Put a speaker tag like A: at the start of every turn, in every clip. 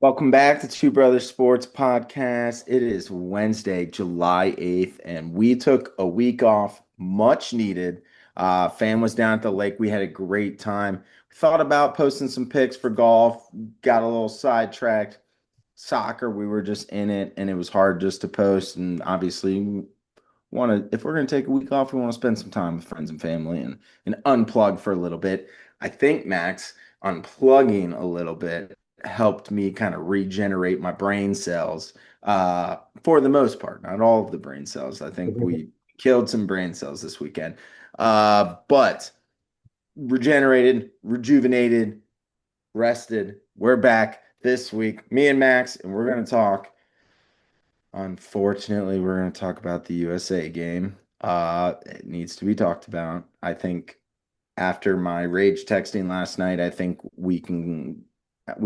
A: Welcome back to Two Brothers Sports Podcast. It is Wednesday, July 8th, and we took a week off, much needed. Fam was down at the lake. We had a great time. We thought about posting some pics for golf, got a little sidetracked. Soccer, we were just in it, and it was hard just to post. And obviously, want to if we're going to take a week off, we want to spend some time with friends and family and unplug for a little bit. I think Max unplugging a little bit helped me kind of regenerate my brain cells for the most part, not all of the brain cells. I think we killed some brain cells this weekend, but regenerated, rejuvenated, rested. We're back this week, me and Max, and we're going to talk. Unfortunately, we're going to talk about the USA game. It needs to be talked about. I think after my rage texting last night, I think we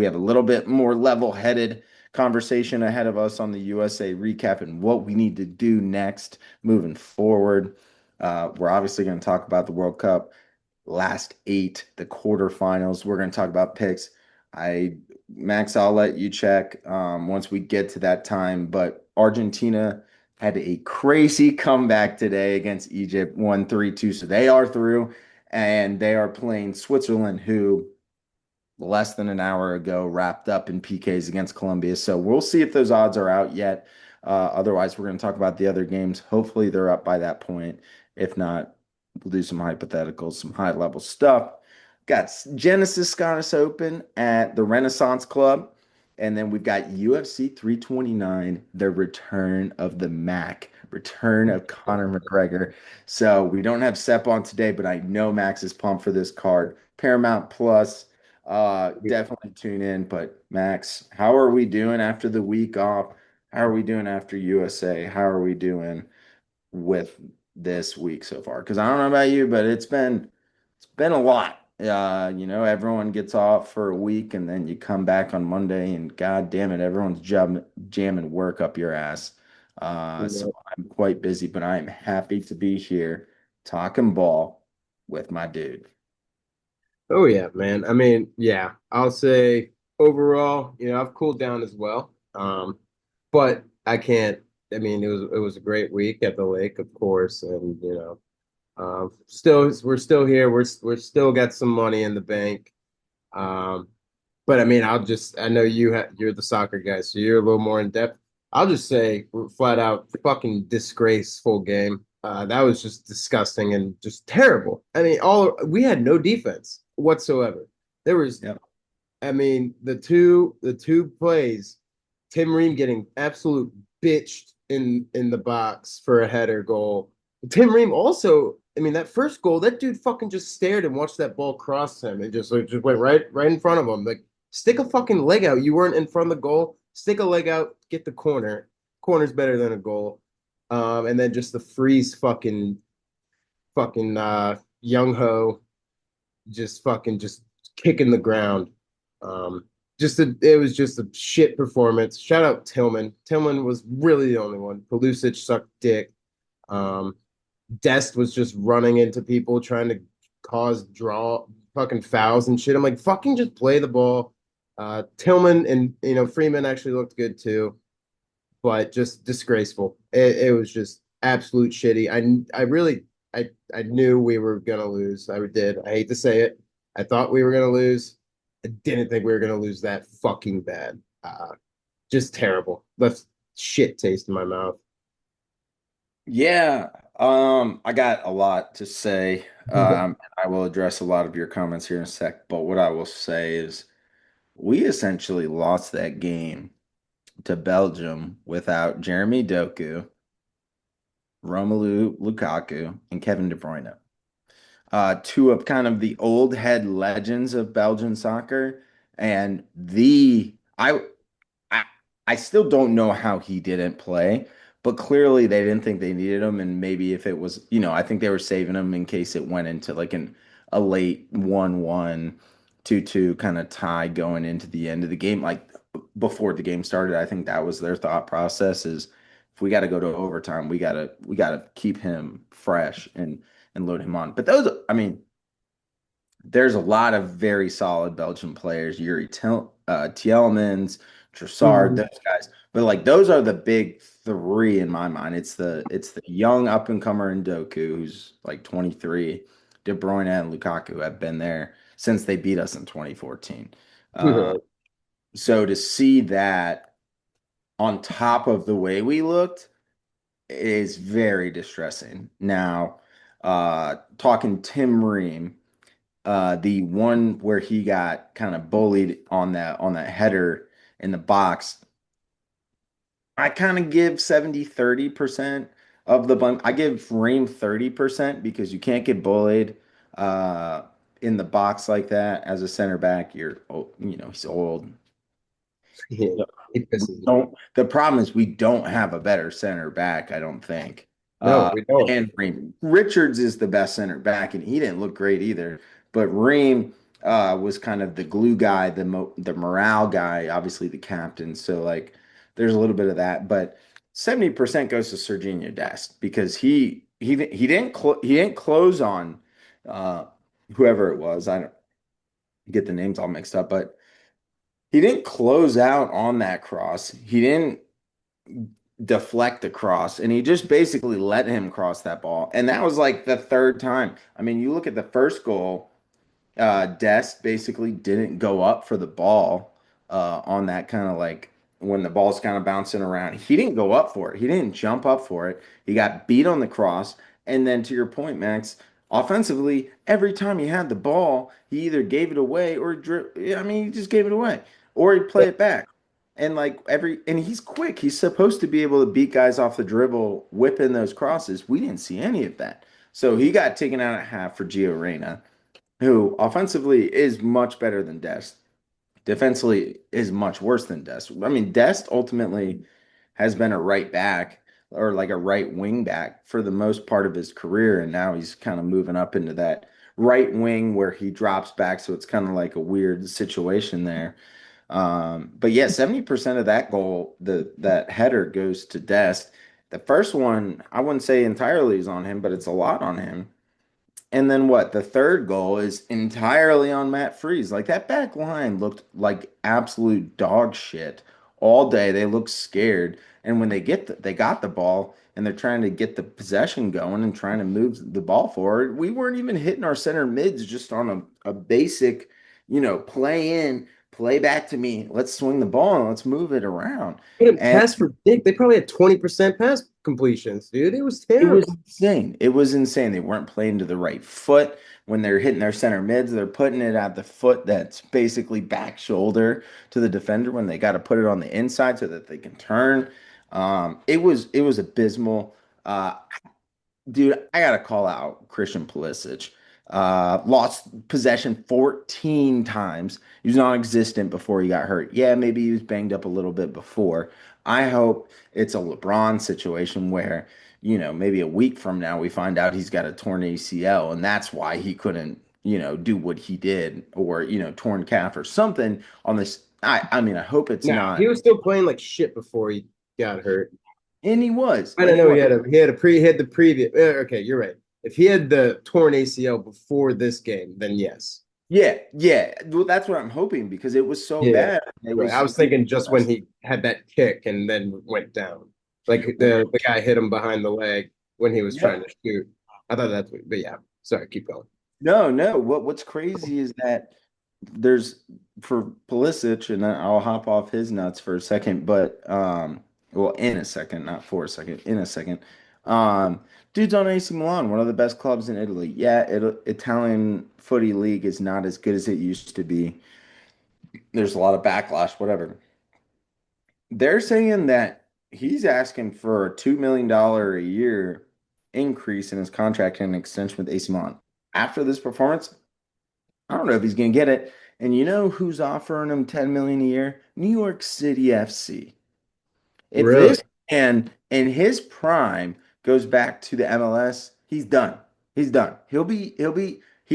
A: have a little bit more level-headed conversation ahead of us on the USA recap and what we need to do next moving forward. We're obviously going to talk about the World Cup last eight, the quarterfinals. We're going to talk about picks. I Max, I'll let you check once we get to that time. But Argentina had a crazy comeback today against Egypt, won 3-2. So they are through, and they are playing Switzerland, who less than an hour ago wrapped up in PKs against Colombia. So we'll see if those odds are out yet. Otherwise, we're going to talk about the other games. Hopefully, they're up by that point. If not, we'll do some hypotheticals, some high level stuff. Got Genesis Scottish Open at the Renaissance Club. And then we've got UFC 329, the return of the Mac, return of Conor McGregor. So we don't have Sep on today, but I know Max is pumped for this card. Paramount Plus, definitely tune in. But Max, how are we doing after the week off? How are we doing after USA? How are we doing with this week so far? Because I don't know about you, but it's been a lot. Everyone gets off for a week and then you come back on Monday and God damn it, everyone's jamming work up your ass. So I'm quite busy, but I am happy to be here talking ball with my dude.
B: Oh yeah, man. I mean, yeah, I'll say overall, I've cooled down as well. But I can't. I mean, it was a great week at the lake, of course, and still we're still here. We're still got some money in the bank. Um, but I mean, I know you're the soccer guy, so you're a little more in depth. I'll just say we're flat out fucking disgraceful game. That was just disgusting and just terrible. I mean, all we had no defense whatsoever. There was,
A: Yep.
B: I mean, the two plays, Tim Ream getting absolute bitched in the box for a header goal. Tim Ream also, I mean, that first goal, that dude fucking just stared and watched that ball cross him and just went right in front of him. Like, stick a fucking leg out. You weren't in front of the goal. Stick a leg out, get the corner. Corner's better than a goal. And then just the freeze fucking young ho just fucking just kicking the ground. Um, it was just a shit performance. Shout out Tillman. Tillman was really the only one. Pelusic sucked dick. Um, Dest was just running into people trying to cause draw fucking fouls and shit. I'm like, fucking just play the ball. Tillman and Freeman actually looked good too, but just disgraceful. It was just absolute shitty. I knew we were gonna lose. I did. I hate to say it. I thought we were gonna lose. I didn't think we were gonna lose that fucking bad. Just terrible. Left shit taste in my mouth.
A: Yeah, I got a lot to say. I will address a lot of your comments here in a sec, but what I will say is we essentially lost that game to Belgium without Jeremy Doku, Romelu Lukaku, and Kevin De Bruyne. Two of kind of the old head legends of Belgian soccer, and I I still don't know how he didn't play, but clearly they didn't think they needed him, and maybe if it was, I think they were saving him in case it went into like a late 1-1, 2-2 kind of tie going into the end of the game, like before the game started. I think that was their thought process is if we got to go to overtime, we gotta keep him fresh and load him on. But those, I mean, there's a lot of very solid Belgian players, Tielemans, Trossard,
B: Mhm.
A: those guys. But like those are the big three in my mind. It's the young up and comer in Doku, who's like 23. De Bruyne and Lukaku have been there since they beat us in 2014. Uh,
B: Right.
A: so to see that on top of the way we looked is very distressing. Now, talking Tim Ream, the one where he got kind of bullied on that header in the box, I kind of give 70-30% of the blame. I give Ream 30% because you can't get bullied uh, in the box like that as a center back. He's old.
B: Yeah,
A: Yeah.
B: he
A: We
B: pisses me.
A: don't. The problem is we don't have a better center back, I don't think.
B: No,
A: Uh,
B: we don't.
A: and Ream. Richards is the best center back, and he didn't look great either. But Ream was kind of the glue guy, the morale guy, obviously the captain. So like, there's a little bit of that, but 70% goes to Sergiño Dest because he didn't close on uh, whoever it was. I don't get the names all mixed up, but he didn't close out on that cross. He didn't deflect the cross, and he just basically let him cross that ball. And that was like the third time. I mean, you look at the first goal, Dest basically didn't go up for the ball on that kind of like when the ball's kind of bouncing around. He didn't go up for it. He didn't jump up for it. He got beat on the cross. And then to your point, Max, offensively, every time he had the ball, he either gave it away or I mean, he just gave it away or he'd play it back. And and he's quick. He's supposed to be able to beat guys off the dribble, whipping those crosses. We didn't see any of that. So he got taken out at half for Gio Reyna, who offensively is much better than Dest. Defensively is much worse than Dest. I mean, Dest ultimately has been a right back or like a right wing back for the most part of his career, and now he's kind of moving up into that right wing where he drops back, so it's kind of like a weird situation there. But yeah, 70% of that goal, that header goes to Dest. The first one, I wouldn't say entirely is on him, but it's a lot on him. And then what? The third goal is entirely on Matt Freeze. Like that back line looked like absolute dog shit all day. They looked scared. And when they got the ball and they're trying to get the possession going and trying to move the ball forward, we weren't even hitting our center mids just on a basic, play in, play back to me. Let's swing the ball and let's move it around.
B: Couldn't
A: And
B: pass for dick. They probably had 20% pass completions, dude. It was
A: it was
B: terrible.
A: insane. It was insane. They weren't playing to the right foot. When they're hitting their center mids, they're putting it at the foot that's basically back shoulder to the defender when they got to put it on the inside so that they can turn. It was abysmal. Uh, Dude, I gotta call out Christian Pulisic. Lost possession 14 times. He was non-existent before he got hurt. Yeah, maybe he was banged up a little bit before. I hope it's a LeBron situation where, maybe a week from now we find out he's got a torn ACL and that's why he couldn't, do what he did or, torn calf or something on this. I mean, I hope it's
B: Nah,
A: not.
B: he was still playing like shit before he got hurt.
A: And he was,
B: I
A: and
B: don't
A: he
B: know.
A: was.
B: He had the previous. Okay, you're right. If he had the torn ACL before this game, then yes.
A: Yeah, yeah. Well, that's what I'm hoping because it was so
B: Yeah,
A: bad. It
B: right.
A: was
B: I was
A: really
B: thinking just when
A: stressful.
B: he had that kick and then went down, like the guy hit him behind the leg when he was trying
A: Yep.
B: to shoot. I thought that's, but yeah. Sorry, keep going.
A: No, no. What's crazy is that there's for Pulisic, and I'll hop off his nuts for a second, but well, in a second, not for a second, in a second. Dude's on AC Milan, one of the best clubs in Italy. Yeah, Italian footy league is not as good as it used to be. There's a lot of backlash, whatever. They're saying that he's asking for a $2 million a year increase in his contract and an extension with AC Milan. After this performance, I don't know if he's going to get it. And you know who's offering him 10 million a year? New York City FC. If
B: Really?
A: this man in his prime goes back to the MLS, he's done. He's done. He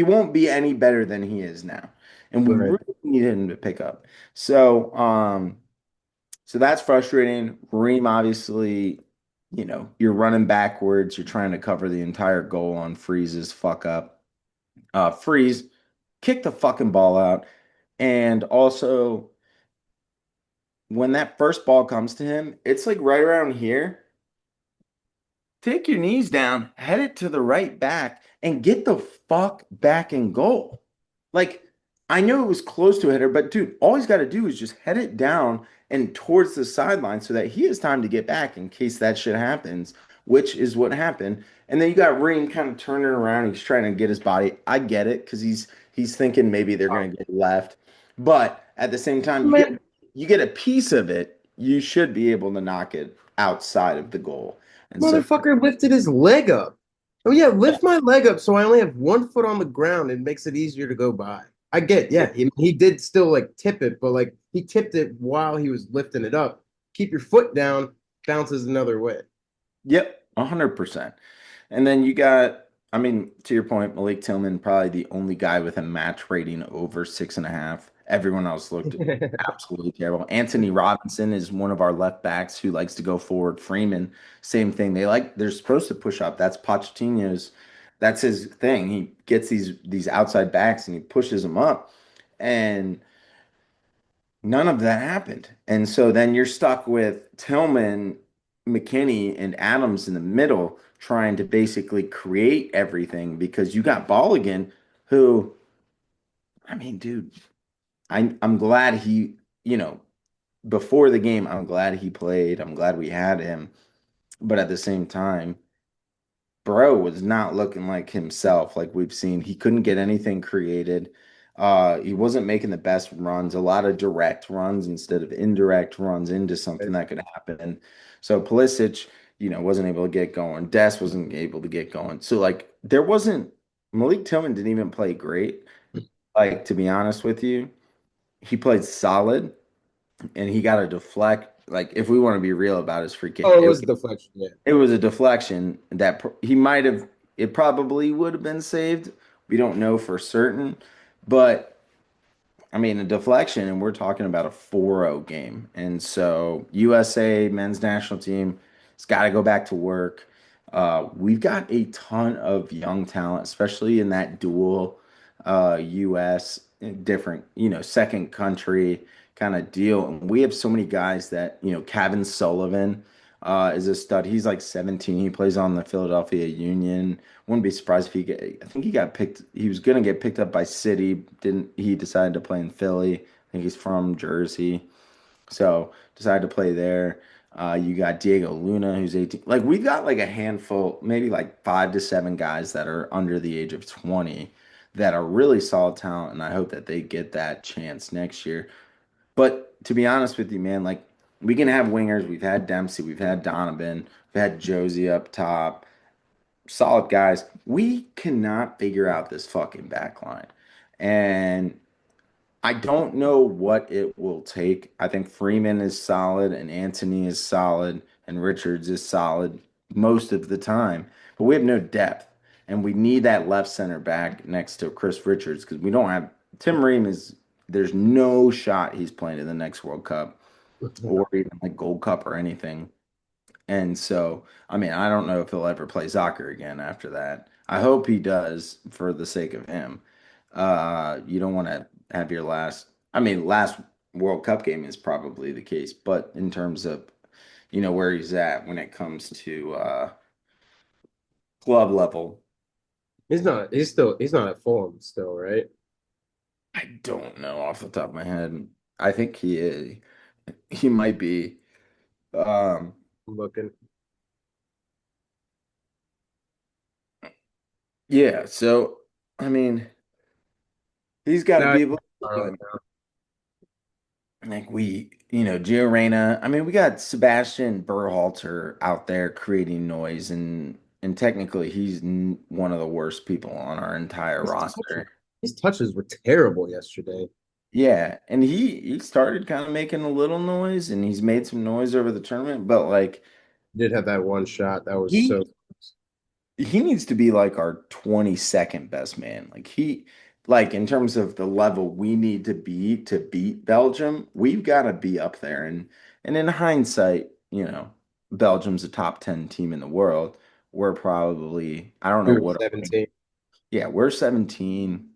A: won't be any better than he is now. And we
B: Right.
A: really need him to pick up. So that's frustrating. Reem, obviously, you're running backwards. You're trying to cover the entire goal on Freeze's fuck up. Freeze. kick the fucking ball out. And also, when that first ball comes to him, it's like right around here. Take your knees down, head it to the right back, and get the fuck back in goal. Like, I know it was close to a hitter, but dude, all he's got to do is just head it down and towards the sideline so that he has time to get back in case that shit happens, which is what happened. And then you got Reem kind of turning around. He's trying to get his body. I get it because he's thinking maybe they're gonna get left. But at the same time,
B: Man,
A: you get a piece of it, you should be able to knock it outside of the goal. And so
B: motherfucker lifted his leg up. Oh yeah, lift my leg up so I only have 1 foot on the ground. It makes it easier to go by. I get, yeah, he did still like tip it, but like he tipped it while he was lifting it up. Keep your foot down, bounces another way.
A: Yep, 100%. And then you got, I mean, to your point, Malik Tillman, probably the only guy with a match rating over 6.5. Everyone else looked absolutely terrible. Anthony Robinson is one of our left backs who likes to go forward. Freeman, same thing. They're supposed to push up. That's Pochettino's, that's his thing. He gets these outside backs and he pushes them up. And none of that happened. And so then you're stuck with Tillman, McKinney, and Adams in the middle trying to basically create everything because you got Balligan, who, I mean, dude, I'm glad he, you know, before the game, I'm glad he played. I'm glad we had him. But at the same time, bro was not looking like himself like we've seen. He couldn't get anything created. He wasn't making the best runs, a lot of direct runs instead of indirect runs into something that could happen. So Pulisic, wasn't able to get going. Des wasn't able to get going. So like there wasn't Malik Tillman didn't even play great. Like to be honest with you, he played solid and he got a deflect. Like if we want to be real about his free kick,
B: Oh, it was a deflection, yeah.
A: it was a deflection that he might have, it probably would have been saved. We don't know for certain, but I mean, a deflection, and we're talking about a 4-0 game. And so, USA men's national team has got to go back to work. We've got a ton of young talent, especially in that dual US, different, second country kind of deal. And we have so many guys that, Kevin Sullivan is a stud. He's like 17. He plays on the Philadelphia Union. Wouldn't be surprised if I think he got picked. He was gonna get picked up by City. Didn't he decided to play in Philly? I think he's from Jersey, so decided to play there. You got Diego Luna, who's 18. Like we've got like a handful, maybe like 5 to 7 guys that are under the age of 20 that are really solid talent, and I hope that they get that chance next year. But to be honest with you, man, like we can have wingers. We've had Dempsey, we've had Donovan, we've had Josie up top, solid guys. We cannot figure out this fucking back line. And I don't know what it will take. I think Freeman is solid and Anthony is solid and Richards is solid most of the time, but we have no depth. And we need that left center back next to Chris Richards because we don't have Tim Ream is there's no shot he's playing in the next World Cup or even like Gold Cup or anything. And so, I mean, I don't know if he'll ever play soccer again after that. I hope he does for the sake of him. You don't want to have your last World Cup game is probably the case, but in terms of, where he's at when it comes to club level,
B: He's not at Fulham still, right?
A: I don't know off the top of my head. I think he might be. Um,
B: I'm looking.
A: yeah, so I mean, he's got to
B: No,
A: be able to. Like Gio Reyna. I mean, we got Sebastian Berhalter out there creating noise, and technically, he's one of the worst people on our entire
B: his touches,
A: roster.
B: his touches were terrible yesterday.
A: Yeah, and he started kind of making a little noise, and he's made some noise over the tournament, but like
B: He did have that one shot that was
A: he
B: so.
A: he needs to be like our 22nd best man. Like in terms of the level we need to be to beat Belgium, we've got to be up there. And in hindsight, Belgium's a top 10 team in the world. We're probably, I don't know
B: We were
A: what,
B: 17.
A: yeah, we're 17.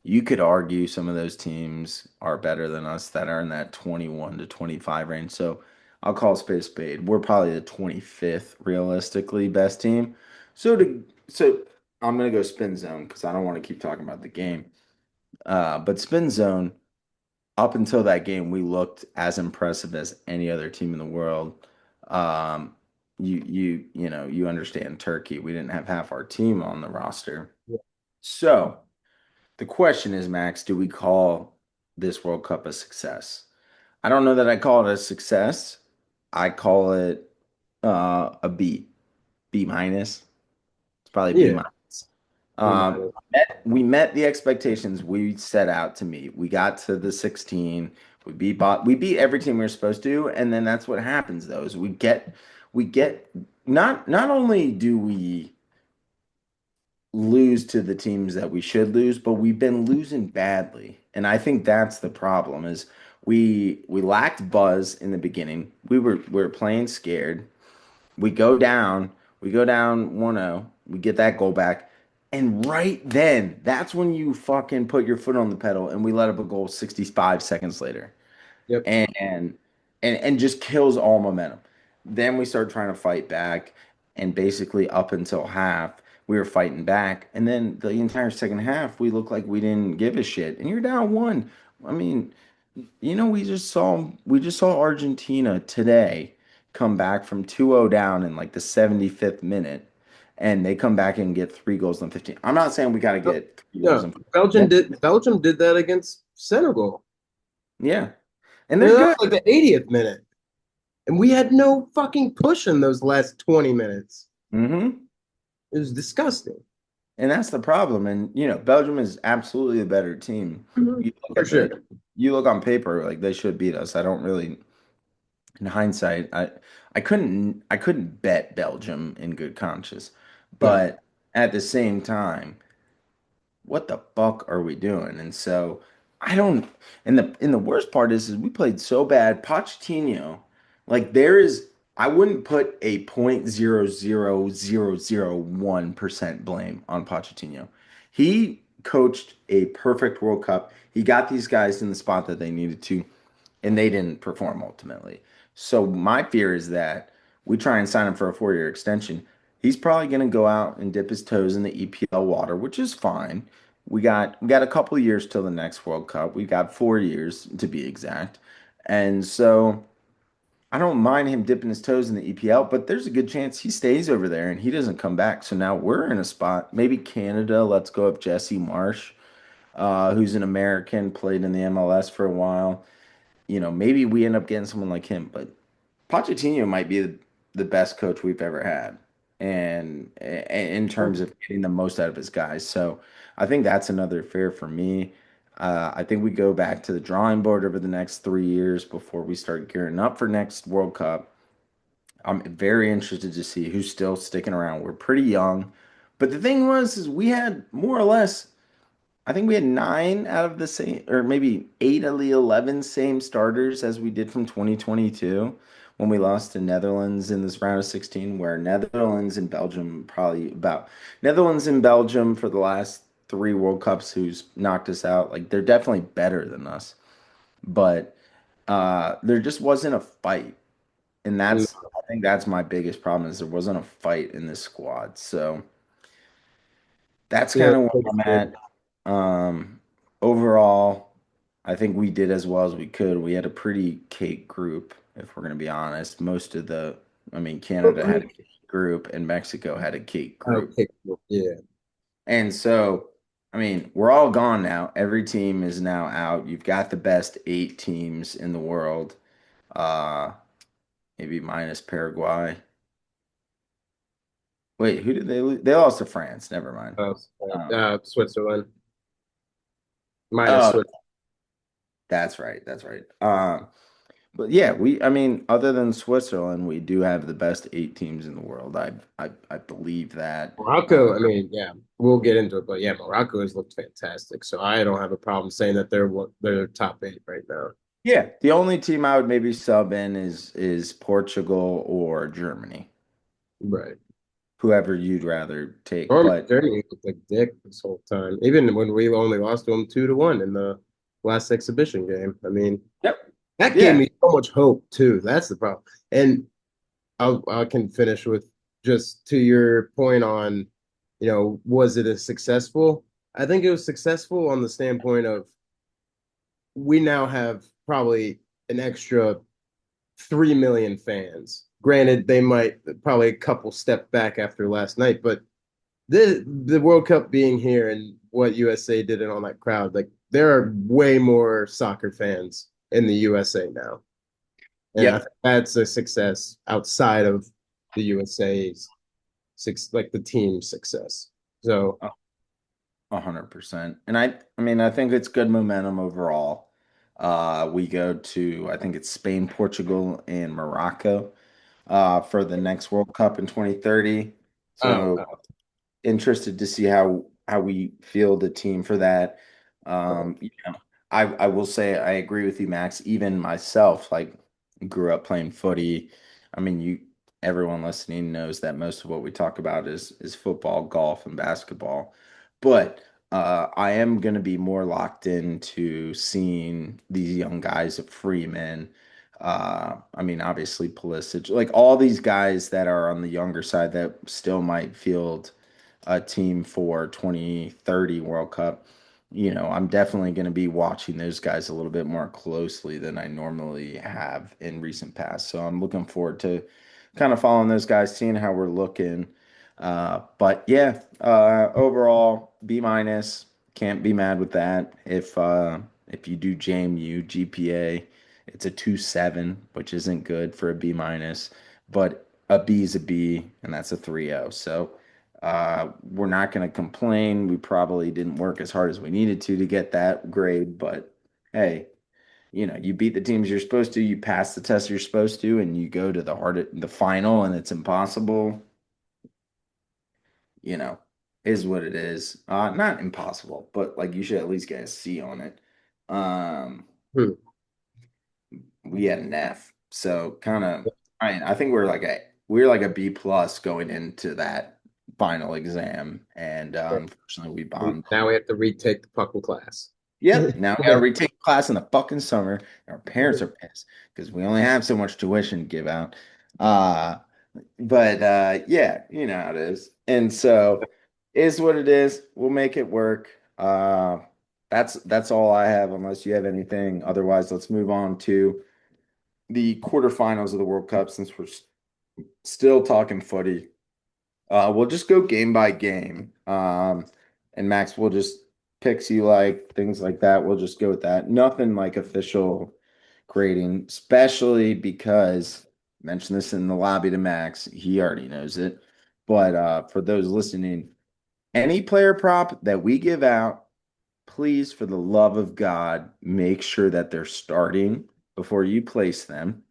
A: You could argue some of those teams are better than us that are in that 21 to 25 range. So I'll call spade a spade. We're probably the 25th realistically best team. So I'm gonna go spin zone because I don't want to keep talking about the game. But spin zone, up until that game, we looked as impressive as any other team in the world. Um, you understand Turkey. We didn't have half our team on the roster.
B: Yeah.
A: So the question is, Max, do we call this World Cup a success? I don't know that I call it a success. I call it a B, B minus. It's probably B
B: Yeah,
A: minus.
B: B
A: Um,
B: minus.
A: we met the expectations we set out to meet. We got to the 16. We beat every team we were supposed to, and then that's what happens though, is we get not only do we lose to the teams that we should lose, but we've been losing badly. And I think that's the problem is we lacked buzz in the beginning. We were playing scared. We go down, we go down 1-0. We get that goal back. And right then, that's when you fucking put your foot on the pedal and we let up a goal 65 seconds later
B: Yep.
A: and and just kills all momentum. Then we start trying to fight back, and basically up until half, we were fighting back, and then the entire second half, we looked like we didn't give a shit. And you're down one. I mean, we just saw Argentina today come back from 2-0 down in like the 75th minute, and they come back and get 3 goals in 15. I'm not saying we got to
B: Oh,
A: get 3 goals
B: yeah,
A: in 15
B: Belgium
A: minutes.
B: did that against Senegal.
A: Yeah, and
B: And
A: they're
B: that
A: good.
B: was like the 80th minute. And we had no fucking push in those last 20 minutes.
A: Hmm.
B: It was disgusting.
A: And that's the problem. And Belgium is absolutely a better team.
B: Mhm.
A: You look
B: For
A: at the
B: sure.
A: you look on paper, like they should beat us. I don't really, in hindsight, I couldn't bet Belgium in good conscience.
B: No.
A: But at the same time, what the fuck are we doing? And so I don't. And the worst part is we played so bad. Pochettino, like there is, I wouldn't put a 0.00001% blame on Pochettino. He coached a perfect World Cup. He got these guys in the spot that they needed to, and they didn't perform ultimately. So my fear is that we try and sign him for a 4-year extension. He's probably going to go out and dip his toes in the EPL water, which is fine. We got a couple of years till the next World Cup. We got 4 years to be exact. And so I don't mind him dipping his toes in the EPL, but there's a good chance he stays over there and he doesn't come back. So now we're in a spot. Maybe Canada lets go of Jesse Marsh, who's an American, played in the MLS for a while. Maybe we end up getting someone like him, but Pochettino might be the best coach we've ever had, and in terms of getting the most out of his guys. So I think that's another fear for me. I think we go back to the drawing board over the next 3 years before we start gearing up for next World Cup. I'm very interested to see who's still sticking around. We're pretty young, but the thing was, is we had more or less. I think we had nine out of the same, or maybe eight of the 11 same starters as we did from 2022 when we lost to Netherlands in this round of 16, where Netherlands and Belgium for the last three World Cups who's knocked us out. Like they're definitely better than us, but there just wasn't a fight. And
B: No.
A: I think that's my biggest problem is there wasn't a fight in this squad. So that's
B: Yeah,
A: kind of where
B: that's
A: I'm
B: good.
A: at. Overall, I think we did as well as we could. We had a pretty cake group, if we're going to be honest. I mean, Canada had a cake group and Mexico had a cake group.
B: Okay. Yeah.
A: And so, I mean, we're all gone now. Every team is now out. You've got the best eight teams in the world, uh, maybe minus Paraguay. Wait, who did they lose? They lost to France. Never mind.
B: Uh,
A: Um,
B: Switzerland minus
A: oh,
B: Switzerland.
A: that's right. That's right. But yeah, I mean, other than Switzerland, we do have the best eight teams in the world. I believe that.
B: Morocco, I mean, yeah, we'll get into it, but yeah, Morocco has looked fantastic. So I don't have a problem saying that they're top eight right now.
A: Yeah, the only team I would maybe sub in is Portugal or Germany.
B: Right.
A: whoever you'd rather take.
B: Norm
A: But
B: Derby looked like dick this whole time, even when we only lost to him 2-1 in the last exhibition game. I mean,
A: yep,
B: that gave
A: yeah,
B: me so much hope too. That's the problem. And I can finish with just to your point on, was it a successful? I think it was successful on the standpoint of we now have probably an extra 3 million fans. Granted, they might probably a couple step back after last night, but the World Cup being here and what USA did and all that crowd, like there are way more soccer fans in the USA now. And I
A: yep.
B: think that's a success outside of the USA's like the team's success. So
A: 100%. And I mean, I think it's good momentum overall. We go to, I think it's Spain, Portugal, and Morocco for the next World Cup in 2030.
B: oh,
A: So interested to see how we field the team for that. You know, I will say I agree with you, Max. Even myself, like grew up playing footy. I mean, everyone listening knows that most of what we talk about is football, golf, and basketball. But I am going to be more locked into seeing these young guys at Freeman. I mean, obviously Pulisic, like all these guys that are on the younger side that still might field a team for 2030 World Cup. I'm definitely going to be watching those guys a little bit more closely than I normally have in recent past. So I'm looking forward to kind of following those guys, seeing how we're looking. But yeah, overall B minus. Can't be mad with that. If you do JMU GPA, it's a 2.7, which isn't good for a B minus, but a B is a B, and that's a 3.0. So we're not going to complain. We probably didn't work as hard as we needed to get that grade, but hey, you beat the teams you're supposed to, you pass the test you're supposed to, and you go to the final, and it's impossible. You know, is what it is. Not impossible, but like you should at least get a C on it. Um,
B: hmm.
A: we had an F, so kind of. I think we're like a B plus going into that final exam, and unfortunately we bombed.
B: Now we have to retake the fucking class.
A: Yep. Now we gotta retake class in the fucking summer. And our parents are pissed because we only have so much tuition to give out. Uh, but yeah, you know how it is. And so is what it is. We'll make it work. That's all I have, unless you have anything. Otherwise, let's move on to the quarterfinals of the World Cup since we're still talking footy. We'll just go game by game. And Max will just picks you like things like that. We'll just go with that. Nothing like official grading, especially because I mentioned this in the lobby to Max. He already knows it. But for those listening, any player prop that we give out, please, for the love of God, make sure that they're starting before you place them.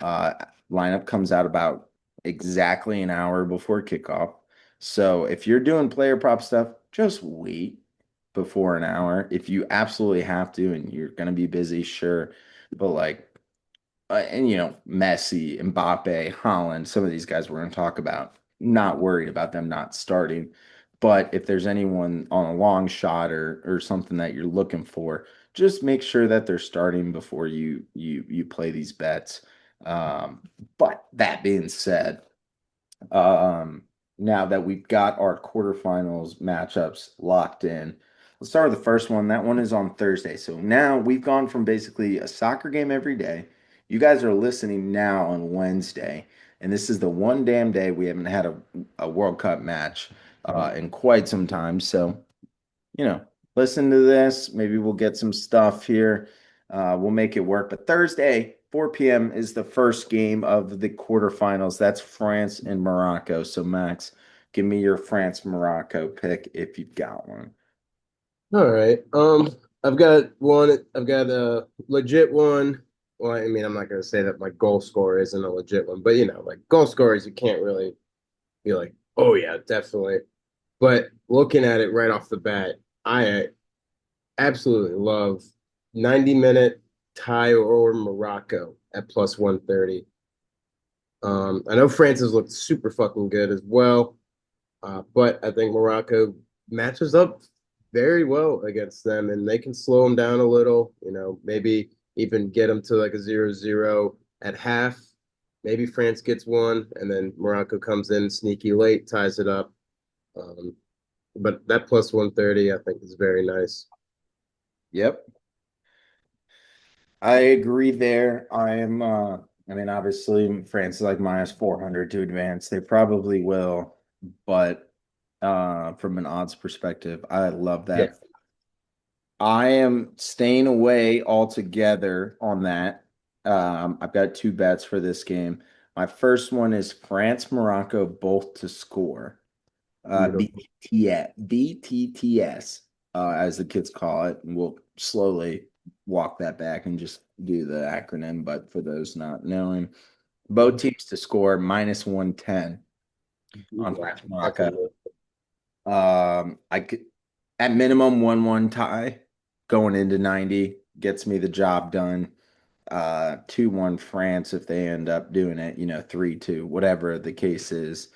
A: Uh, Lineup comes out about exactly an hour before kickoff. So if you're doing player prop stuff, just wait before an hour. If you absolutely have to and you're going to be busy, sure. But like, and Messi, Mbappe, Holland, some of these guys we're going to talk about, not worried about them not starting. But if there's anyone on a long shot or something that you're looking for, just make sure that they're starting before you play these bets. Um, but that being said, um, now that we've got our quarterfinals matchups locked in, let's start with the first one. That one is on Thursday. So now we've gone from basically a soccer game every day. You guys are listening now on Wednesday, and this is the one damn day we haven't had a World Cup match in quite some time. So you know, listen to this. Maybe we'll get some stuff here. We'll make it work. But Thursday, 4 p.m. is the first game of the quarterfinals. That's France and Morocco. So, Max, give me your France Morocco pick if you've got one.
B: All right. I've got one. I've got a legit one. Well, I mean, I'm not gonna say that my goal scorer isn't a legit one, but like goal scorers, you can't really be like, oh yeah, definitely. But looking at it right off the bat, I absolutely love 90-minute tie or Morocco at plus 130. I know France has looked super fucking good as well, but I think Morocco matches up very well against them, and they can slow them down a little. Maybe even get them to like a 0-0 at half. Maybe France gets one, and then Morocco comes in sneaky late, ties it up. Um, but that plus 130, I think, is very nice.
A: Yep. I agree there. I mean, obviously France is like minus 400 to advance. They probably will, but from an odds perspective, I love
B: Yeah.
A: that. I am staying away altogether on that. I've got two bets for this game. My first one is France, Morocco, both to score.
B: Beautiful.
A: BTTS, as the kids call it. And we'll slowly walk that back and just do the acronym. But for those not knowing, both teams to score minus 110 on
B: Yeah,
A: France,
B: that's a
A: Morocco.
B: move.
A: I could, at minimum, 1-1 tie going into 90 gets me the job done. 2-1 France if they end up doing it, 3-2, whatever the case is.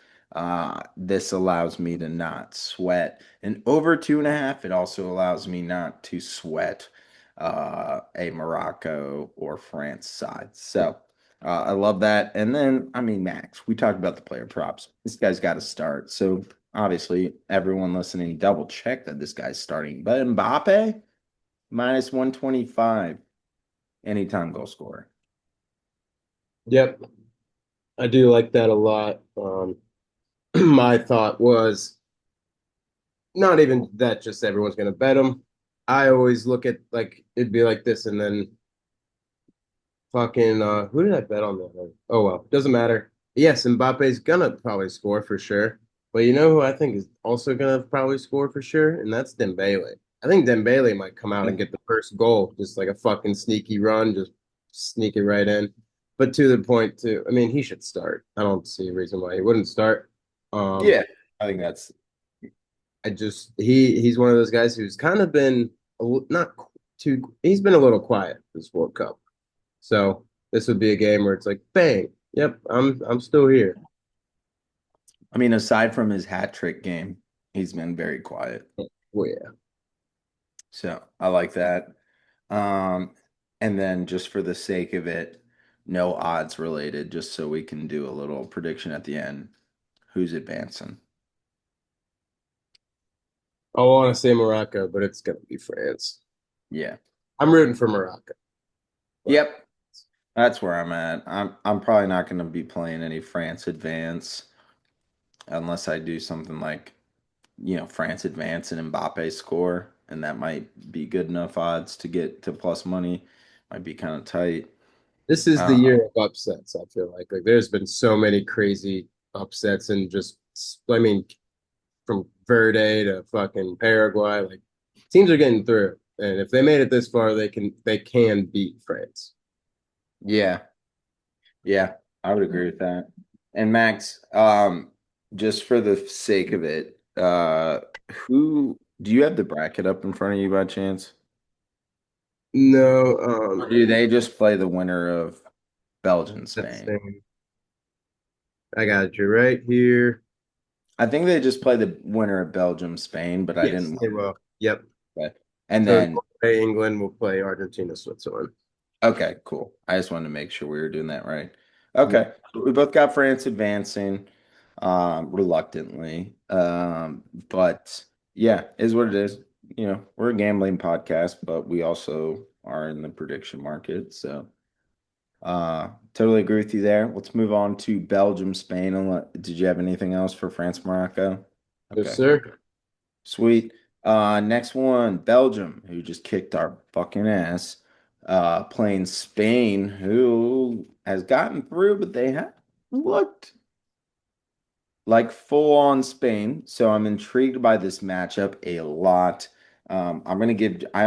A: This allows me to not sweat. And over 2.5, it also allows me not to sweat a Morocco or France side. So I love that. And then, I mean, Max, we talked about the player props. This guy's got to start. So obviously, everyone listening, double check that this guy's starting. But Mbappe, minus 125, anytime goal scorer.
B: Yep, I do like that a lot. My thought was not even that just everyone's going to bet them. I always look at like it'd be like this, and then fucking who did I bet on that one? Oh well, doesn't matter. Yes, Mbappe's gonna probably score for sure. But you know who I think is also gonna probably score for sure, and that's Dembele. I think Dembele might come out and get the first goal, just like a fucking sneaky run, just sneak it right in. But to the point too, I mean, he should start. I don't see a reason why he wouldn't start. Um,
A: Yeah, I think that's
B: I just he's one of those guys who's kind of been not too. He's been a little quiet this World Cup. So this would be a game where it's like, bang, yep, I'm still here.
A: I mean, aside from his hat trick game, he's been very quiet.
B: Oh yeah.
A: So I like that. Um, and then just for the sake of it, no odds related, just so we can do a little prediction at the end. Who's advancing?
B: I want to say Morocco, but it's gonna be France.
A: Yeah.
B: I'm rooting for Morocco, but
A: Yep. That's where I'm at. I'm probably not going to be playing any France advance unless I do something like, France advance and Mbappe score, and that might be good enough odds to get to plus money. Might be kind of tight.
B: this is the
A: Uh,
B: year of upsets. I feel like there's been so many crazy upsets and just I mean from Verde to fucking Paraguay, like teams are getting through, and if they made it this far, they can beat France.
A: yeah, yeah, I would agree with that. And Max, just for the sake of it, who do you have the bracket up in front of you by chance?
B: No,
A: Or do they just play the winner of Belgium,
B: that's
A: Spain?
B: thing. I got you right here.
A: I think they just play the winner of Belgium, Spain, but I
B: Yes,
A: didn't
B: they
A: want
B: will. Yep.
A: to. And
B: So
A: then,
B: Norway, England will play Argentina, Switzerland.
A: okay, cool. I just wanted to make sure we were doing that right.
B: Yep.
A: Okay, we both got France advancing, reluctantly, but yeah, is what it is. We're a gambling podcast, but we also are in the prediction market, so totally agree with you there. Let's move on to Belgium, Spain. Did you have anything else for France, Morocco?
B: Yes,
A: Okay.
B: sir.
A: Sweet. Next one, Belgium, who just kicked our fucking ass. Playing Spain, who has gotten through, but they have looked like full on Spain. So I'm intrigued by this matchup a lot. I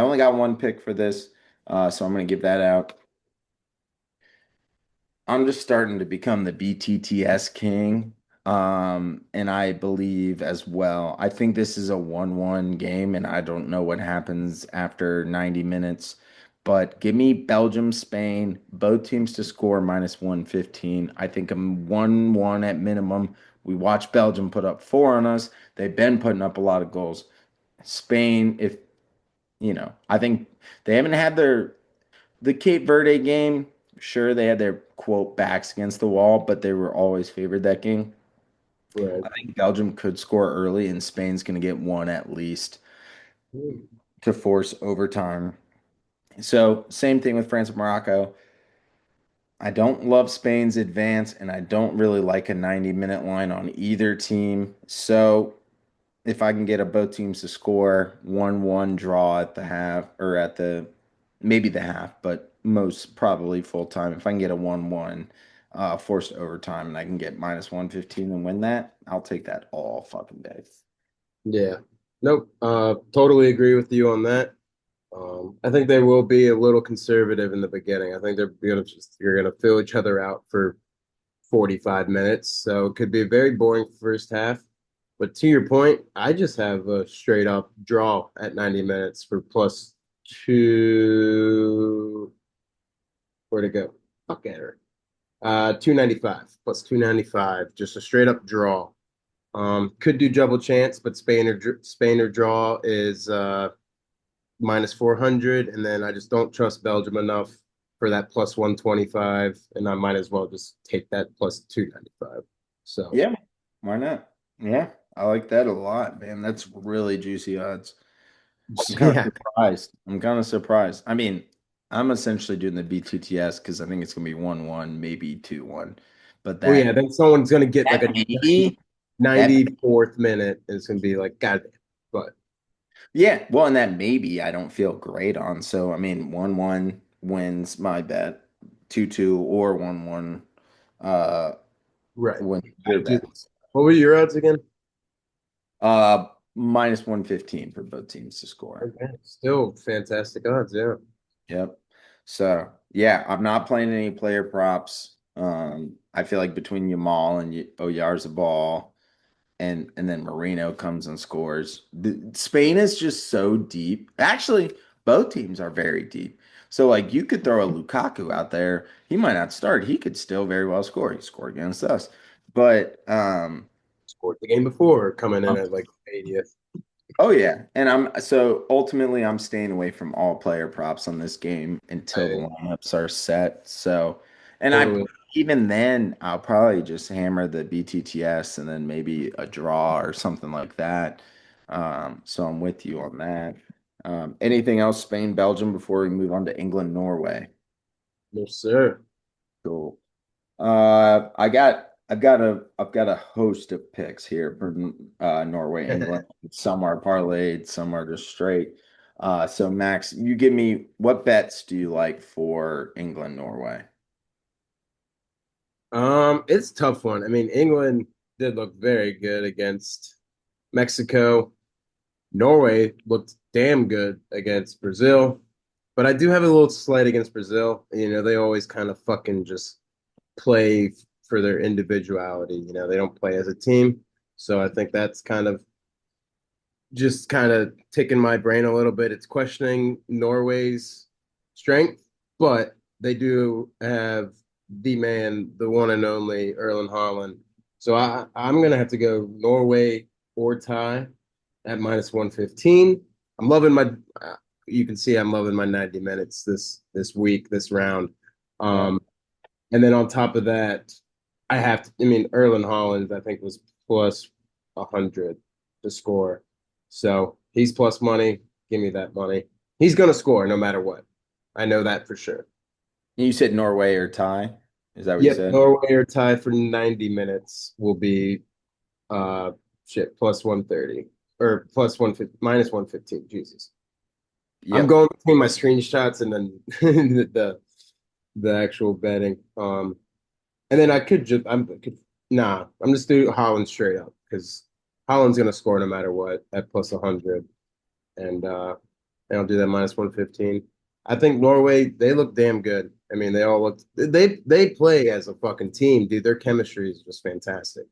A: only got one pick for this, so I'm gonna give that out. I'm just starting to become the BTTS king. And I believe as well. I think this is a 1-1 game, and I don't know what happens after 90 minutes. but give me Belgium, Spain, both teams to score -115. I think I'm 1-1 at minimum. We watched Belgium put up four on us. They've been putting up a lot of goals. Spain, if I think they haven't had the Cape Verde game. Sure, they had their quote backs against the wall, but they were always favored that game.
B: Right.
A: I think Belgium could score early, and Spain's going to get one at least to force overtime. So, same thing with France and Morocco. I don't love Spain's advance, and I don't really like a 90-minute line on either team. So, if I can get both teams to score 1-1 draw at the half or at the maybe the half, but most probably full time. If I can get a 1-1 forced overtime and I can get -115 and win that, I'll take that all fucking day.
B: Yeah. Nope. Totally agree with you on that. I think they will be a little conservative in the beginning. I think you're gonna fill each other out for 45 minutes. So it could be a very boring first half. But to your point, I just have a straight up draw at 90 minutes for plus two. Where'd it go? Fuck at her. 295 plus 295, just a straight up draw. Could do double chance, but Spain or draw is -400, and then I just don't trust Belgium enough for that plus 125, and I might as well just take that plus 295. So
A: Yeah, why not? Yeah, I like that a lot, man. That's really juicy odds. I'm kind of
B: yeah.
A: surprised. I'm kind of surprised. I mean, I'm essentially doing the BTTS because I think it's gonna be 1-1, maybe 2-1. But
B: Well, yeah,
A: that
B: then someone's gonna get like
A: that
B: a
A: maybe that
B: 94th minute, and it's gonna be like, God damn. But
A: yeah, well, and that maybe I don't feel great on. So I mean, 1-1 wins my bet. 2-2 or 1-1 uh
B: right.
A: wins your bets.
B: What were your odds again?
A: -115 for both teams to score.
B: Okay. Still fantastic odds, yeah.
A: Yep. So yeah, I'm not playing any player props. I feel like between Yamal and Oyarzabal and then Marino comes and scores. Spain is just so deep. Actually, both teams are very deep. So like you could throw a Lukaku out there. He might not start. He could still very well score. He scored against us. But
B: Scored the game before coming in at like 80th.
A: oh yeah, and ultimately I'm staying away from all player props on this game until the
B: I
A: lineups are set. So, and I
B: totally
A: even then I'll probably just hammer the BTTS and then maybe a draw or something like that. So I'm with you on that. Anything else, Spain, Belgium, before we move on to England, Norway?
B: no sir.
A: Cool. I've got a host of picks here for Norway, England. Some are parlayed, some are just straight. So Max, you give me what bets do you like for England, Norway?
B: It's a tough one. I mean, England did look very good against Mexico. Norway looked damn good against Brazil. But I do have a little slight against Brazil. You know, they always kind of fucking just play for their individuality. You know, they don't play as a team. So I think that's kind of ticking my brain a little bit. It's questioning Norway's strength, but they do have the man, the one and only Erling Haaland. So I'm gonna have to go Norway or tie at -115. I'm loving my. You can see I'm loving my 90 minutes this week, this round.
A: Yeah.
B: Um, and then on top of that, I have to. I mean, Erling Haaland, I think was plus 100 to score. So he's plus money. Give me that money. He's gonna score no matter what. I know that for sure.
A: You said Norway or tie? Is that what you
B: Yep,
A: said?
B: Norway or tie for 90 minutes will be uh shit plus 130 or plus 150 -115. Jesus. I'm
A: Yep.
B: going between my screenshots and then the actual betting. And then I could just I'm just do Holland straight up because Holland's gonna score no matter what at plus 100, and I'll do that -115. I think Norway they look damn good. I mean, they play as a fucking team, dude. Their chemistry is just fantastic,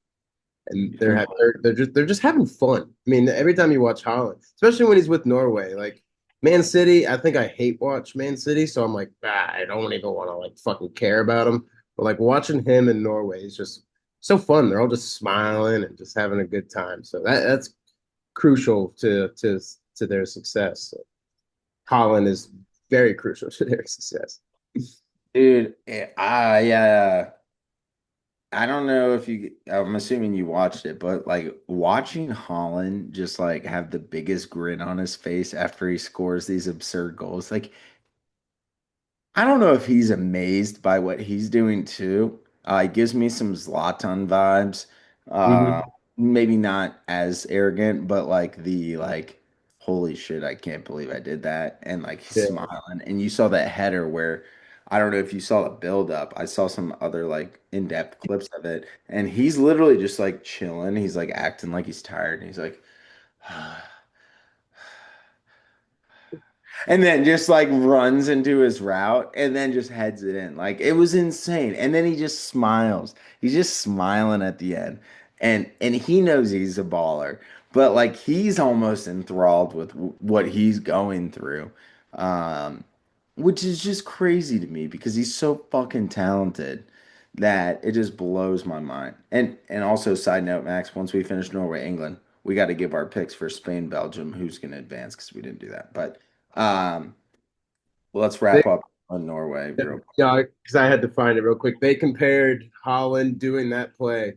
B: and
A: Yeah.
B: they're just having fun. I mean, every time you watch Holland, especially when he's with Norway, like. Man City, I think I hate watch Man City, so I'm like, I don't even want to like fucking care about him. But like watching him in Norway is just so fun. They're all just smiling and just having a good time. So that's crucial to their success. So Holland is very crucial to their success.
A: Dude, I don't know if you, I'm assuming you watched it, but like watching Holland just like have the biggest grin on his face after he scores these absurd goals. Like, I don't know if he's amazed by what he's doing too. It gives me some Zlatan vibes. Uh,
B: Hmm.
A: maybe not as arrogant, but like the like, holy shit, I can't believe I did that. And like he's
B: Yeah.
A: smiling. And you saw that header where I don't know if you saw the build up. I saw some other like in-depth clips of it. And he's literally just like chilling. He's like acting like he's tired. And he's like, and then just like runs into his route and then just heads it in. Like it was insane. And then he just smiles. He's just smiling at the end. And he knows he's a baller, but like he's almost enthralled with what he's going through. Um, which is just crazy to me because he's so fucking talented that it just blows my mind. And also side note, Max, once we finish Norway, England, we got to give our picks for Spain, Belgium, who's going to advance because we didn't do that. But um, let's
B: They,
A: wrap up on Norway real quick.
B: yeah, because I had to find it real quick. They compared Holland doing that play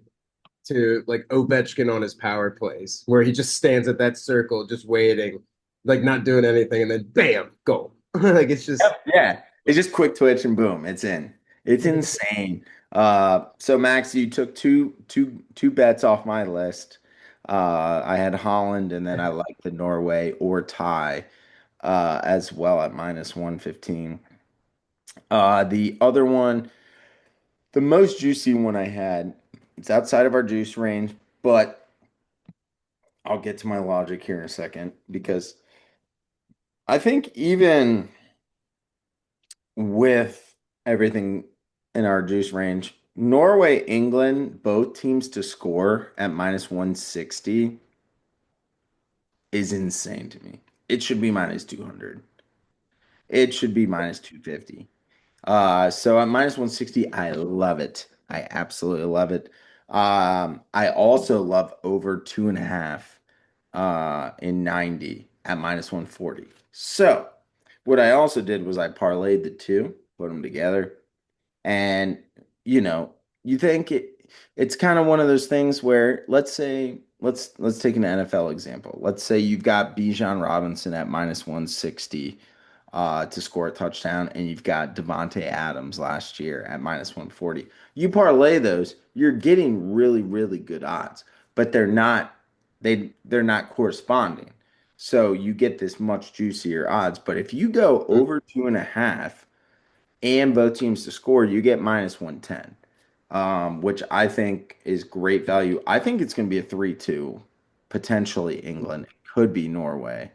B: to like Ovechkin on his power plays, where he just stands at that circle, just waiting, like not doing anything, and then bam, goal. Like it's just
A: Yeah, it's just quick twitch and boom, it's in. It's insane. So Max, you took two bets off my list. I had Holland, and then I like the Norway or tie as well at minus 115. The other one, the most juicy one I had, it's outside of our juice range, but I'll get to my logic here in a second because I think even with everything in our juice range, Norway, England, both teams to score at minus 160 is insane to me. It should be minus 200. It should be minus 250. So at minus 160, I love it. I absolutely love it. I also love over 2.5 in 90 at minus 140. So what I also did was I parlayed the two, put them together. And you know, you think it's kind of one of those things where let's say let's take an NFL example. Let's say you've got Bijan Robinson at minus 160 to score a touchdown, and you've got Devontae Adams last year at minus 140. You parlay those, you're getting really, really good odds, but they're not corresponding. So you get this much juicier odds. But if you go over 2.5 and both teams to score, you get minus 110, which I think is great value. I think it's going to be a 3-2, potentially England. It could be Norway.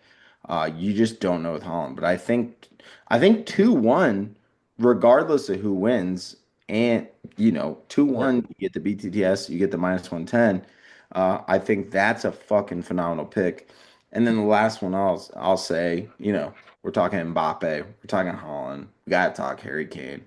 A: You just don't know with Holland, but I think 2-1, regardless of who wins, and 2-1, you get the BTTS, you get the minus 110. I think that's a fucking phenomenal pick. And then the last one I'll say, we're talking Mbappe, we're talking Holland, we gotta talk Harry Kane.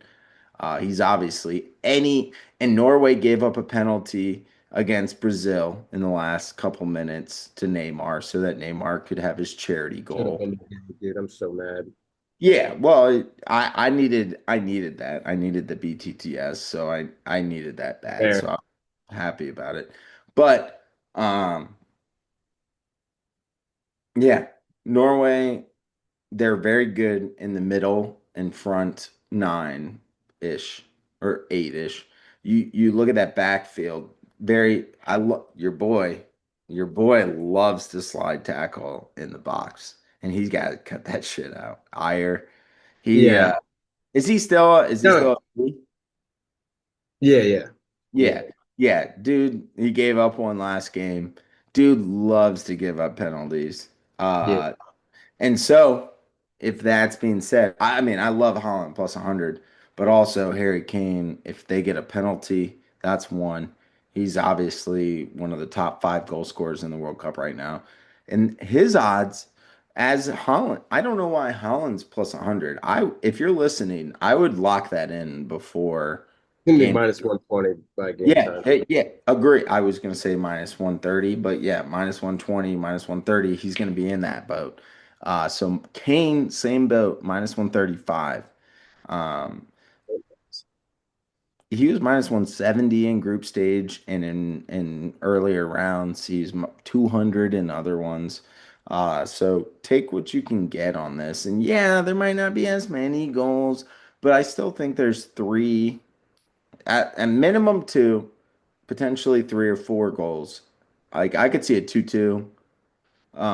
A: He's obviously and Norway gave up a penalty against Brazil in the last couple minutes to Neymar so that Neymar could have his charity
B: should have
A: goal.
B: been the game, dude. I'm so mad.
A: Yeah, well, I needed that. I needed the BTTS, so I needed that bad. So
B: There.
A: I'm happy about it. But yeah, Norway, they're very good in the middle and front nine-ish or eight-ish. You look at that backfield, very I love your boy loves to slide tackle in the box, and he's got to cut that shit out. Iyer, he
B: Yeah.
A: is he still
B: No. Yeah. Yeah. Yeah.
A: yeah, yeah, dude, he gave up one last game. Dude loves to give up penalties.
B: Yeah.
A: Uh And so, if that's being said, I mean, I love Holland plus 100, but also Harry Kane, if they get a penalty, that's one. He's obviously one of the top five goal scorers in the World Cup right now. And his odds, As Holland, I don't know why Holland's plus 100. If you're listening, I would lock that in before
B: It's gonna be
A: game.
B: minus 120 by game
A: Yeah,
B: time.
A: yeah, agree. I was gonna say minus 130, but yeah, minus 120, minus 130. He's gonna be in that boat. So Kane, same boat, minus 135. Um, he was minus 170 in group stage, and in earlier rounds, he's 200 in other ones. So take what you can get on this. And yeah, there might not be as many goals, but I still think there's three, at minimum two, potentially three or four goals. Like I could see a 2-2.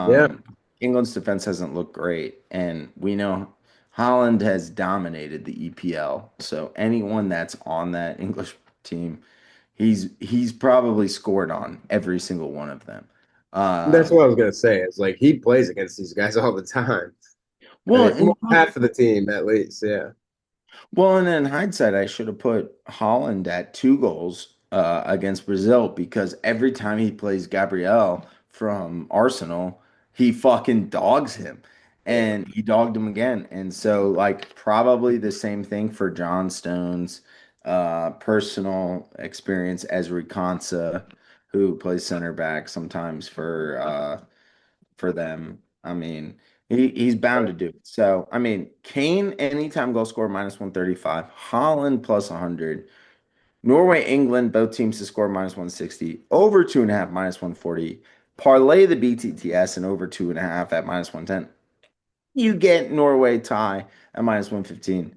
B: Yeah,
A: Um, England's defense hasn't looked great, and we know Holland has dominated the EPL. So anyone that's on that English team, he's probably scored on every single one of them.
B: that's what
A: Um,
B: I was gonna say. It's like he plays against these guys all the time. I
A: well,
B: mean,
A: and
B: half of the team at least. Yeah,
A: Well, and in hindsight, I should have put Holland at two goals against Brazil because every time he plays Gabriel from Arsenal, he fucking dogs him.
B: yeah.
A: And he dogged him again. And so, like, probably the same thing for John Stone's personal experience as Konsa, who plays center back sometimes for them. I mean, he's bound to do it. So, I mean, Kane, anytime goal scorer minus 135, Holland plus 100, Norway, England, both teams to score minus 160, over 2.5 minus 140, parlay the BTTS and over 2.5 at minus 110. You get Norway tie at minus 115.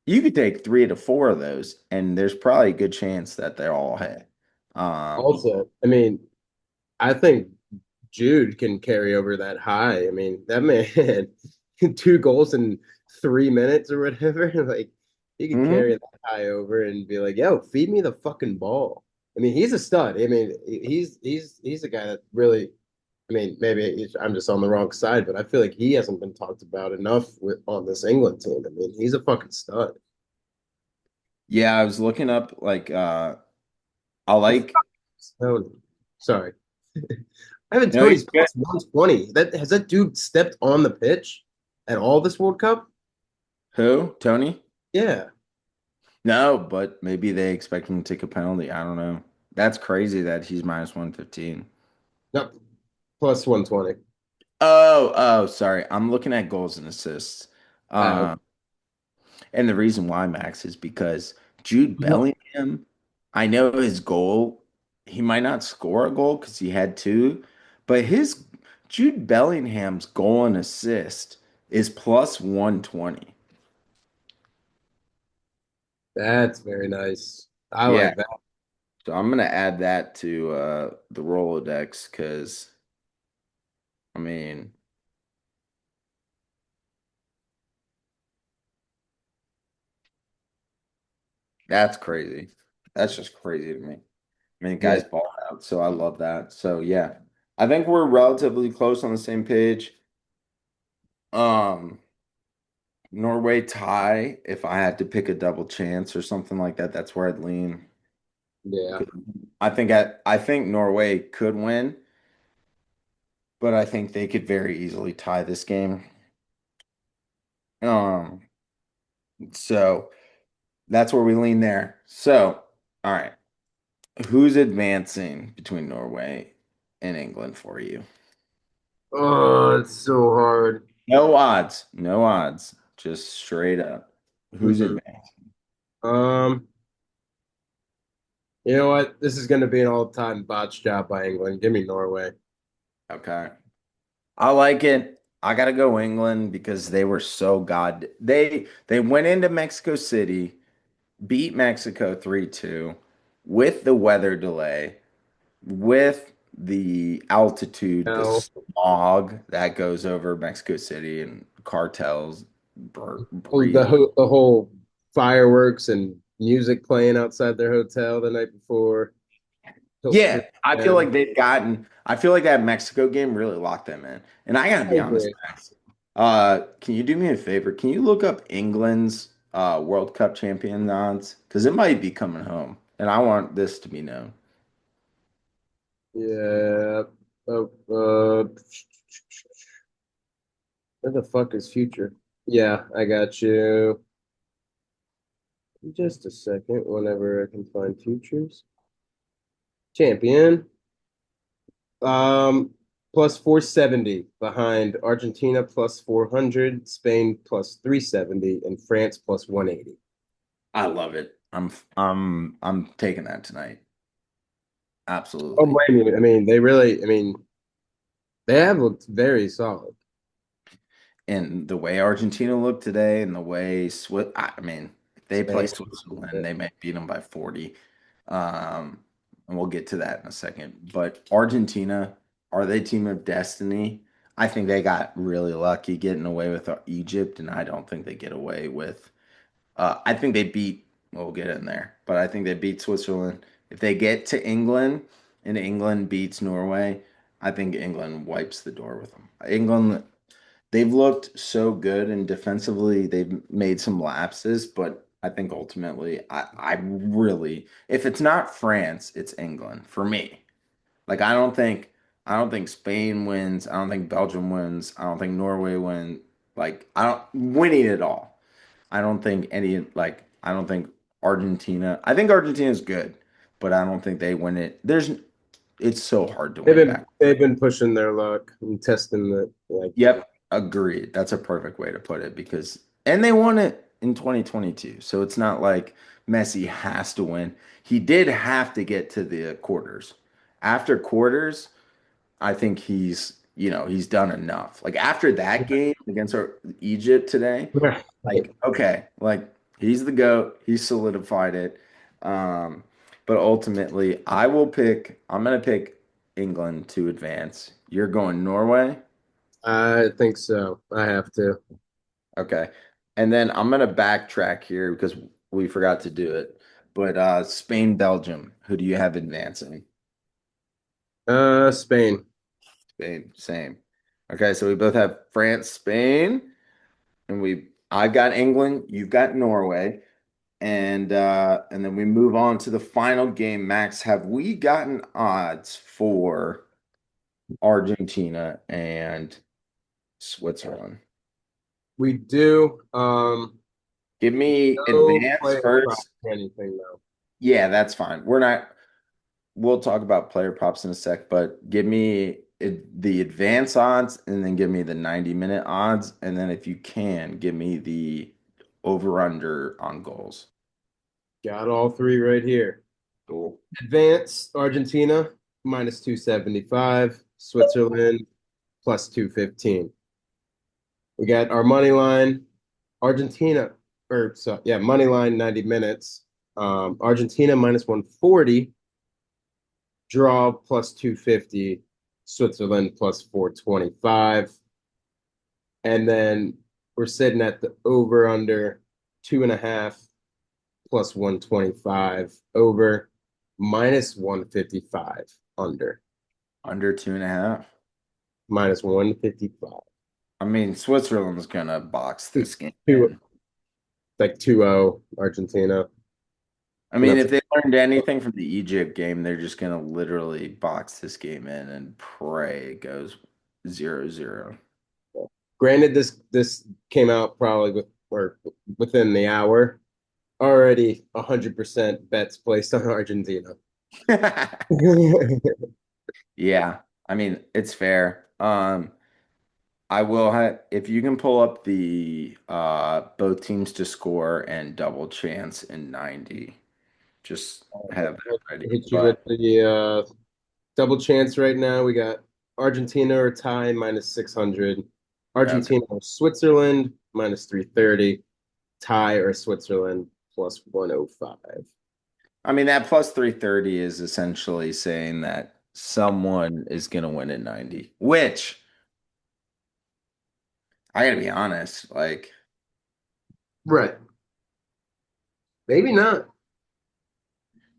A: You could take three to four of those, and there's probably a good chance that they're all hit. Um,
B: Also, I mean, I think Jude can carry over that high. I mean, that man, 2 goals in 3 minutes or whatever. Like he could carry
A: mhm.
B: that high over and be like, "Yo, feed me the fucking ball." I mean, he's a stud. I mean, he's a guy that really. I mean, I'm just on the wrong side, but I feel like he hasn't been talked about enough on this England team. I mean, he's a fucking stud.
A: Yeah, I was looking up like I
B: It's
A: like
B: Tony. Sorry. Evan
A: no,
B: Tony's plus 120. That has that dude stepped on the pitch at all this World Cup?
A: who? Tony?
B: Yeah.
A: No, but maybe they expect him to take a penalty. I don't know. That's crazy that he's minus 115.
B: No, plus 120.
A: Oh, sorry. I'm looking at goals and assists.
B: Uh,
A: Um, and the reason why, Max, is because Jude
B: no,
A: Bellingham, I know his goal, he might not score a goal because he had two, but his Jude Bellingham's goal and assist is plus 120.
B: that's very nice. I
A: Yeah.
B: like that.
A: So I'm gonna add that to the Rolodex because I mean that's crazy. That's just crazy to me. I mean,
B: Yeah.
A: guys ball out, so I love that. So yeah, I think we're relatively close on the same page. Um, Norway tie. If I had to pick a double chance or something like that, that's where I'd lean.
B: Yeah.
A: I think Norway could win, but I think they could very easily tie this game. Um, so that's where we lean there. So, all right. Who's advancing between Norway and England for you?
B: Oh, it's so hard.
A: No odds. No odds. Just straight up. Who's
B: Hmm.
A: advancing?
B: Um, you know what? This is going to be an all-time botch job by England. Give me Norway.
A: Okay. I like it. I gotta go England because they were so they went into Mexico City, beat Mexico 3-2 with the weather delay, with the altitude, the
B: No,
A: smog that goes over Mexico City and cartels breathe.
B: the whole fireworks and music playing outside their hotel the night before till
A: Yeah,
B: 3 a.m.
A: I feel like that Mexico game really locked them in. And I gotta
B: I
A: be honest,
B: agree.
A: Max. Can you do me a favor? Can you look up England's World Cup champion odds? Because it might be coming home, and I want this to be known.
B: Yeah. Uh, Where the fuck is future? Yeah, I got you. Just a second, whenever I can find futures. Champion. Um, plus 470 behind Argentina plus 400, Spain plus 370, and France plus 180.
A: I love it. I'm taking that tonight.
B: Oh,
A: Absolutely.
B: blame you. I mean, they have looked very solid.
A: And the way Argentina looked today and the way I mean, if they play
B: Spain.
A: Switzerland, they might beat them by 40. And we'll get to that in a second. But Argentina, are they team of destiny? I think they got really lucky getting away with Egypt, and I don't think they get away with. I think they beat. We'll get in there, but I think they beat Switzerland. If they get to England and England beats Norway, I think England wipes the door with them. England, they've looked so good and defensively they've made some lapses, but I think ultimately I really if it's not France, it's England for me. Like I don't think Spain wins, I don't think Belgium wins, I don't think Norway wins. Like I don't winning it all. I don't think any like I don't think Argentina. I think Argentina's good, but I don't think they win it. It's so hard to win back.
B: They've been pushing their luck and testing the like.
A: Yep, agreed. That's a perfect way to put it because and they won it in 2022. So it's not like Messi has to win. He did have to get to the quarters. After quarters, I think he's done enough. Like after that game against Egypt today, like okay, like he's the GOAT. He solidified it. Um, but ultimately, I'm gonna pick England to advance. You're going Norway?
B: I think so. I have to.
A: Okay. And then I'm gonna backtrack here because we forgot to do it. But Spain, Belgium, who do you have advancing?
B: Spain.
A: Spain, same. Okay, so we both have France, Spain, and I've got England, you've got Norway, and then we move on to the final game. Max, have we gotten odds for Argentina and Switzerland?
B: We do.
A: Give me
B: No
A: advance
B: player prop
A: first.
B: or anything though.
A: Yeah, that's fine. We'll talk about player props in a sec, but give me the advance odds and then give me the 90-minute odds. And then if you can, give me the over under on goals.
B: Got all three right here.
A: Cool.
B: Advance Argentina minus 275, Switzerland plus 215. We got our money line Argentina or so yeah, money line 90 minutes. Argentina minus 140, draw plus 250, Switzerland plus 425. And then we're sitting at the over under 2.5 plus 125 over minus 155 under
A: Under 2.5.
B: minus 155.
A: I mean, Switzerland's gonna box this game
B: Two,
A: in.
B: like 2-0 Argentina.
A: I
B: And
A: mean,
B: that's
A: if they learned anything from the Egypt game, they're just gonna literally box this game in and pray it goes 0-0.
B: granted this came out probably within the hour. Already 100% bets placed on Argentina.
A: Yeah, I mean, it's fair. I will have if you can pull up the both teams to score and double chance in 90. Just have that ready.
B: Hit you with
A: But
B: the double chance right now. We got Argentina or tie minus 600.
A: okay.
B: Argentina or Switzerland minus 330. Tie or Switzerland plus 105.
A: I mean that plus 330 is essentially saying that someone is gonna win at 90, which I gotta be honest, like,
B: Right. Maybe not.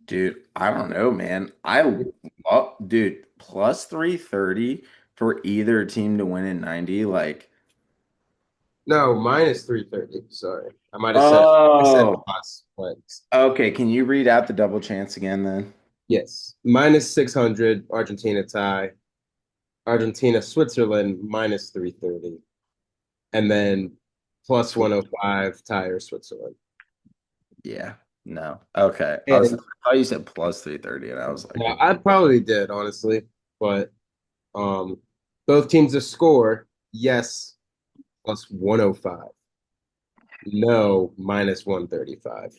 A: dude, I don't know, man. I love, dude, plus 330 for either team to win in 90, like,
B: No, minus 330. Sorry. I said
A: oh,
B: plus, but
A: okay. Can you read out the double chance again then?
B: yes. Minus 600, Argentina tie. Argentina, Switzerland, minus 330. and then plus 105 tire Switzerland.
A: Yeah. No. Okay. I
B: And
A: thought you said plus 330, and I was like,
B: yeah, I probably did, honestly, but um, both teams to score, yes, plus 105. No, minus 135.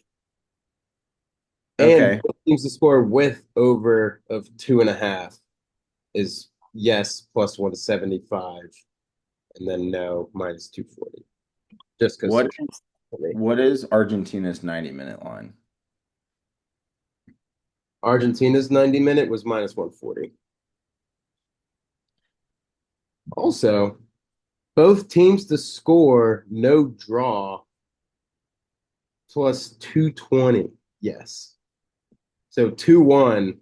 B: And
A: okay.
B: both teams to score with over of 2.5 is yes, plus 175. And then no, minus 240. Just because
A: What
B: there's
A: is
B: for me.
A: what is Argentina's 90-minute line?
B: Argentina's 90-minute was minus 140. Also, both teams to score, no draw, plus 220. Yes. So 2-1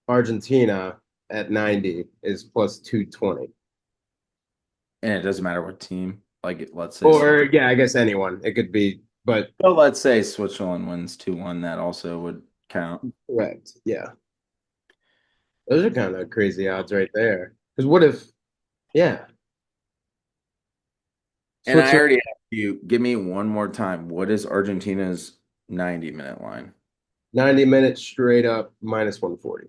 B: Argentina at 90 is plus 220.
A: And it doesn't matter what team. Like, let's say
B: Or
A: Switzerland.
B: yeah, I guess anyone. It could be, but
A: So let's say Switzerland wins 2-1. That also would count.
B: correct. Yeah. Those are kind of crazy odds right there. Because what if, yeah,
A: And I
B: Switzerland
A: already asked you, give me one more time. What is Argentina's 90-minute line?
B: 90 minutes straight up minus 140.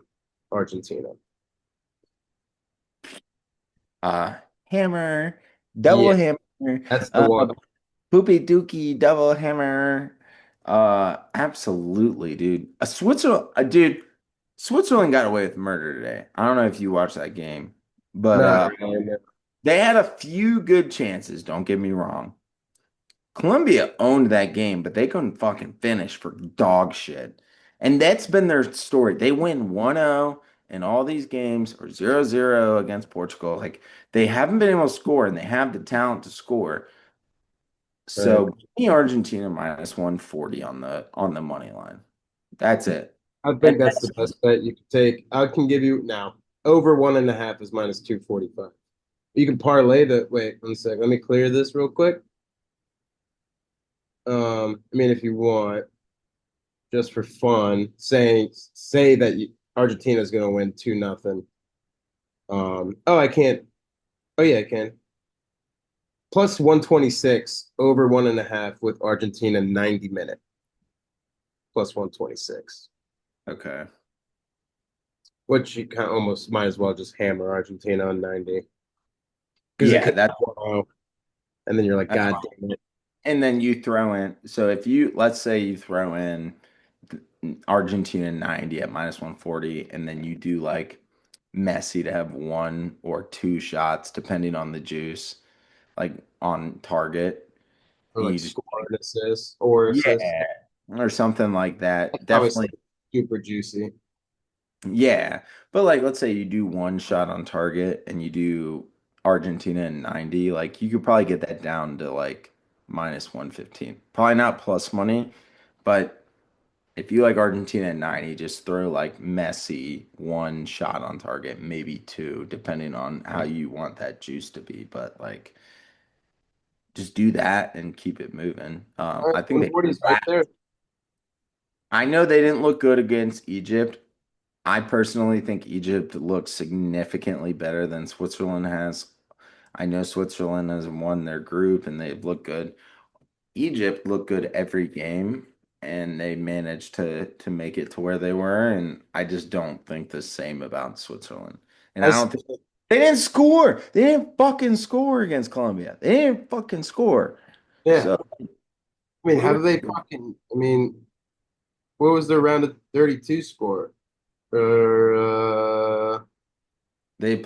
B: Argentina.
A: Hammer, double
B: Yeah,
A: hammer,
B: that's the
A: uh,
B: one.
A: poopy dookie, double hammer. Absolutely, dude. Switzerland got away with murder today. I don't know if you watched that game, but
B: Not really. No.
A: they had a few good chances, don't get me wrong. Colombia owned that game, but they couldn't fucking finish for dog shit. And that's been their story. They win 1-0 in all these games or 0-0 against Portugal. Like they haven't been able to score and they have the talent to score.
B: Right.
A: So give me Argentina minus 140 on the money line. That's it.
B: I
A: And
B: think that's the
A: that's
B: best bet you could take. I can give you now over 1.5 is minus 245. You can parlay the wait 1 sec. Let me clear this real quick. I mean, if you want, just for fun, say that Argentina's going to win 2-0. Oh, I can't. Oh yeah, I can. Plus 126 over 1.5 with Argentina 90 minute plus 126.
A: okay.
B: Which you kind of almost might as well just hammer Argentina on 90 because it
A: Yeah,
B: could,
A: that's
B: and then you're like,
A: that's
B: God
A: fine.
B: damn it.
A: And then you throw in, so if you, let's say you throw in Argentina 90 at minus 140, and then you do like Messi to have one or two shots, depending on the juice, like on target,
B: Or
A: and
B: like
A: you just,
B: score and assist or assist.
A: yeah, or something like
B: That's
A: that.
B: probably
A: Definitely,
B: super juicy.
A: yeah. But like, let's say you do one shot on target and you do Argentina in 90, like you could probably get that down to like minus 115. Probably not plus money, but if you like Argentina at 90, just throw like Messi one shot on target, maybe two, depending on how you want that juice to be. But like, just do that and keep it moving.
B: All right,
A: I think they,
B: 140 is right there.
A: I know they didn't look good against Egypt. I personally think Egypt looks significantly better than Switzerland has. I know Switzerland has won their group and they've looked good. Egypt looked good every game and they managed to make it to where they were. And I just don't think the same about Switzerland. And
B: I
A: I don't think
B: still,
A: they didn't score. They didn't fucking score against Colombia. They didn't fucking score.
B: yeah.
A: So
B: I mean,
A: what
B: how
A: were
B: do they fucking? I mean, what was their round of 32 score? Uh,
A: they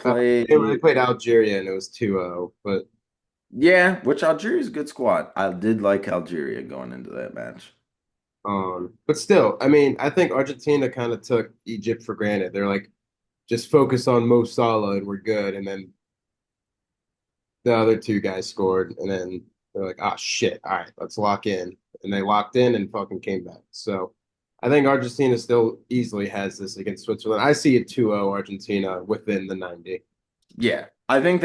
B: they
A: played?
B: played Algeria and it was 2-0. But
A: Yeah, which Algeria's a good squad. I did like Algeria going into that match.
B: still, I mean, I think Argentina kind of took Egypt for granted. They're like, just focus on Mo Salah and we're good. And then the other two guys scored, and then they're like, "Ah, shit! All right, let's lock in." And they locked in and fucking came back. So I think Argentina still easily has this against Switzerland. I see a 2-0 Argentina within the 90.
A: Yeah, I think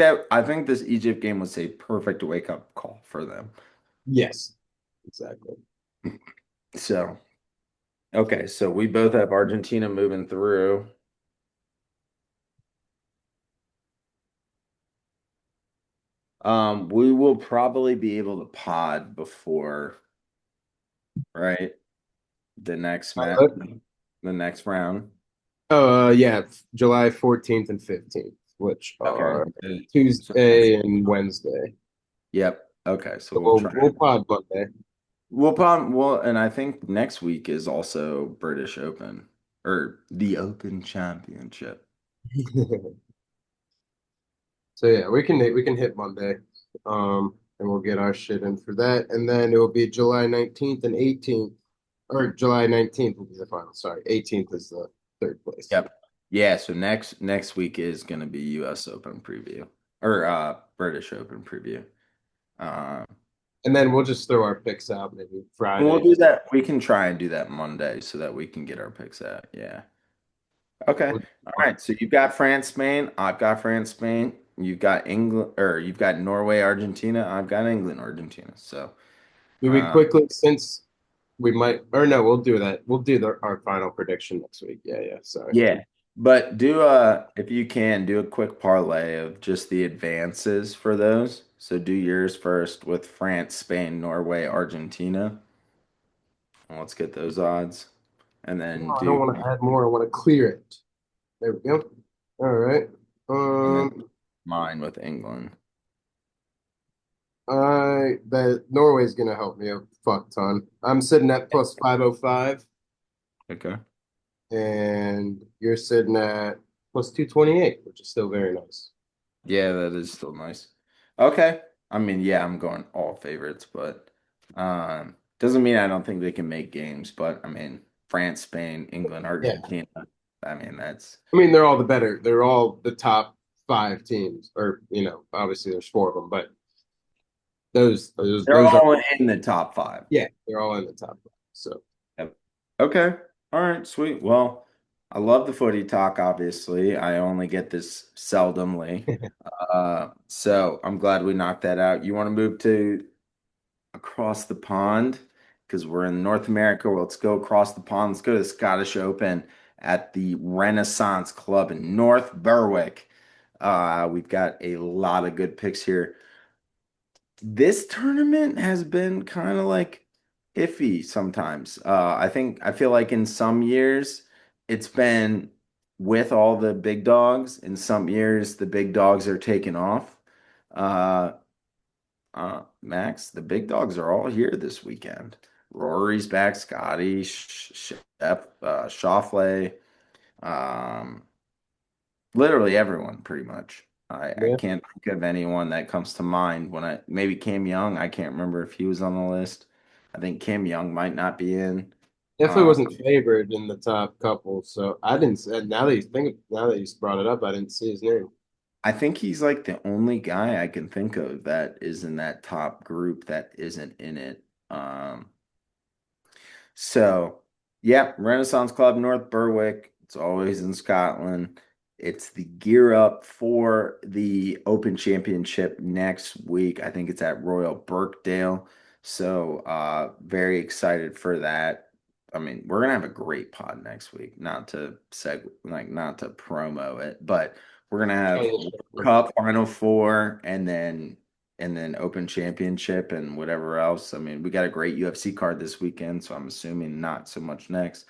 A: this Egypt game was a perfect wake up call for them.
B: Yes, exactly.
A: So, okay, so we both have Argentina moving through. We will probably be able to pod before, right? The next match, the next round.
B: Yeah, July 14th and 15th, which
A: Okay.
B: are
A: So next,
B: Tuesday and Wednesday.
A: yep. Okay. So
B: So
A: we'll
B: we'll
A: try.
B: we'll pod Monday.
A: And I think next week is also British Open or the Open Championship.
B: So yeah, we can hit Monday. And we'll get our shit in for that. And then it will be July 19th and 18th. Or July 19th will be the final. Sorry. 18th is the third place.
A: Yep. Yeah, so next week is going to be US Open preview or British Open preview. Um,
B: And then we'll just throw our picks out maybe
A: and we'll
B: Friday.
A: do
B: Just
A: that. We can try and do that Monday so that we can get our picks out. Yeah. Okay. All right. So you've got France, Spain. I've got France, Spain. You've got England or you've got Norway, Argentina. I've got England, Argentina. So,
B: do we
A: uh,
B: quickly since we might or no, we'll do that. We'll do our final prediction next week. Yeah, yeah. Sorry.
A: yeah. But do if you can do a quick parlay of just the advances for those. So do yours first with France, Spain, Norway, Argentina. And let's get those odds. And
B: No,
A: then
B: I don't
A: do
B: want to add more. I want to clear it. There we go. All right.
A: and then
B: Um,
A: mine with England.
B: I that Norway's gonna help me a fuck ton. I'm sitting at plus 505,
A: Okay.
B: and you're sitting at plus 228, which is still very nice.
A: Yeah, that is still nice. Okay. I mean, yeah, I'm going all favorites, but doesn't mean I don't think they can make games, but I mean, France, Spain, England,
B: Yeah.
A: Argentina. I mean, that's
B: I mean, they're all the better. They're all the top five teams, or obviously there's four of them, but those those
A: they're
B: those are
A: all in the top five.
B: yeah, they're all in the top five. So
A: Yep. Okay. All right, sweet. Well, I love the footy talk, obviously. I only get this seldomly. So I'm glad we knocked that out. You want to move to across the pond because we're in North America. Well, let's go across the pond. Let's go to the Scottish Open at the Renaissance Club in North Berwick. We've got a lot of good picks here. This tournament has been kind of like iffy sometimes. I feel like in some years it's been with all the big dogs. In some years the big dogs are taking off. Uh, Max, the big dogs are all here this weekend. Rory's back, Scotty, Shep, Schauffele, um, literally everyone, pretty much. I
B: yeah,
A: can't think of anyone that comes to mind when maybe Cam Young. I can't remember if he was on the list. I think Cam Young might not be in.
B: definitely
A: Uh,
B: wasn't favored in the top couple. So I didn't. Now that you brought it up, I didn't see his name.
A: I think he's like the only guy I can think of that is in that top group that isn't in it. So, yeah, Renaissance Club North Berwick. It's always in Scotland. It's the gear up for the Open Championship next week. I think it's at Royal Birkdale. So, very excited for that. I mean, we're gonna have a great pod next week. Not to promo it, but we're gonna
B: Oh,
A: have
B: yeah, sure.
A: Cup Final Four and then Open Championship and whatever else. I mean, we got a great UFC card this weekend, so I'm assuming not so much next.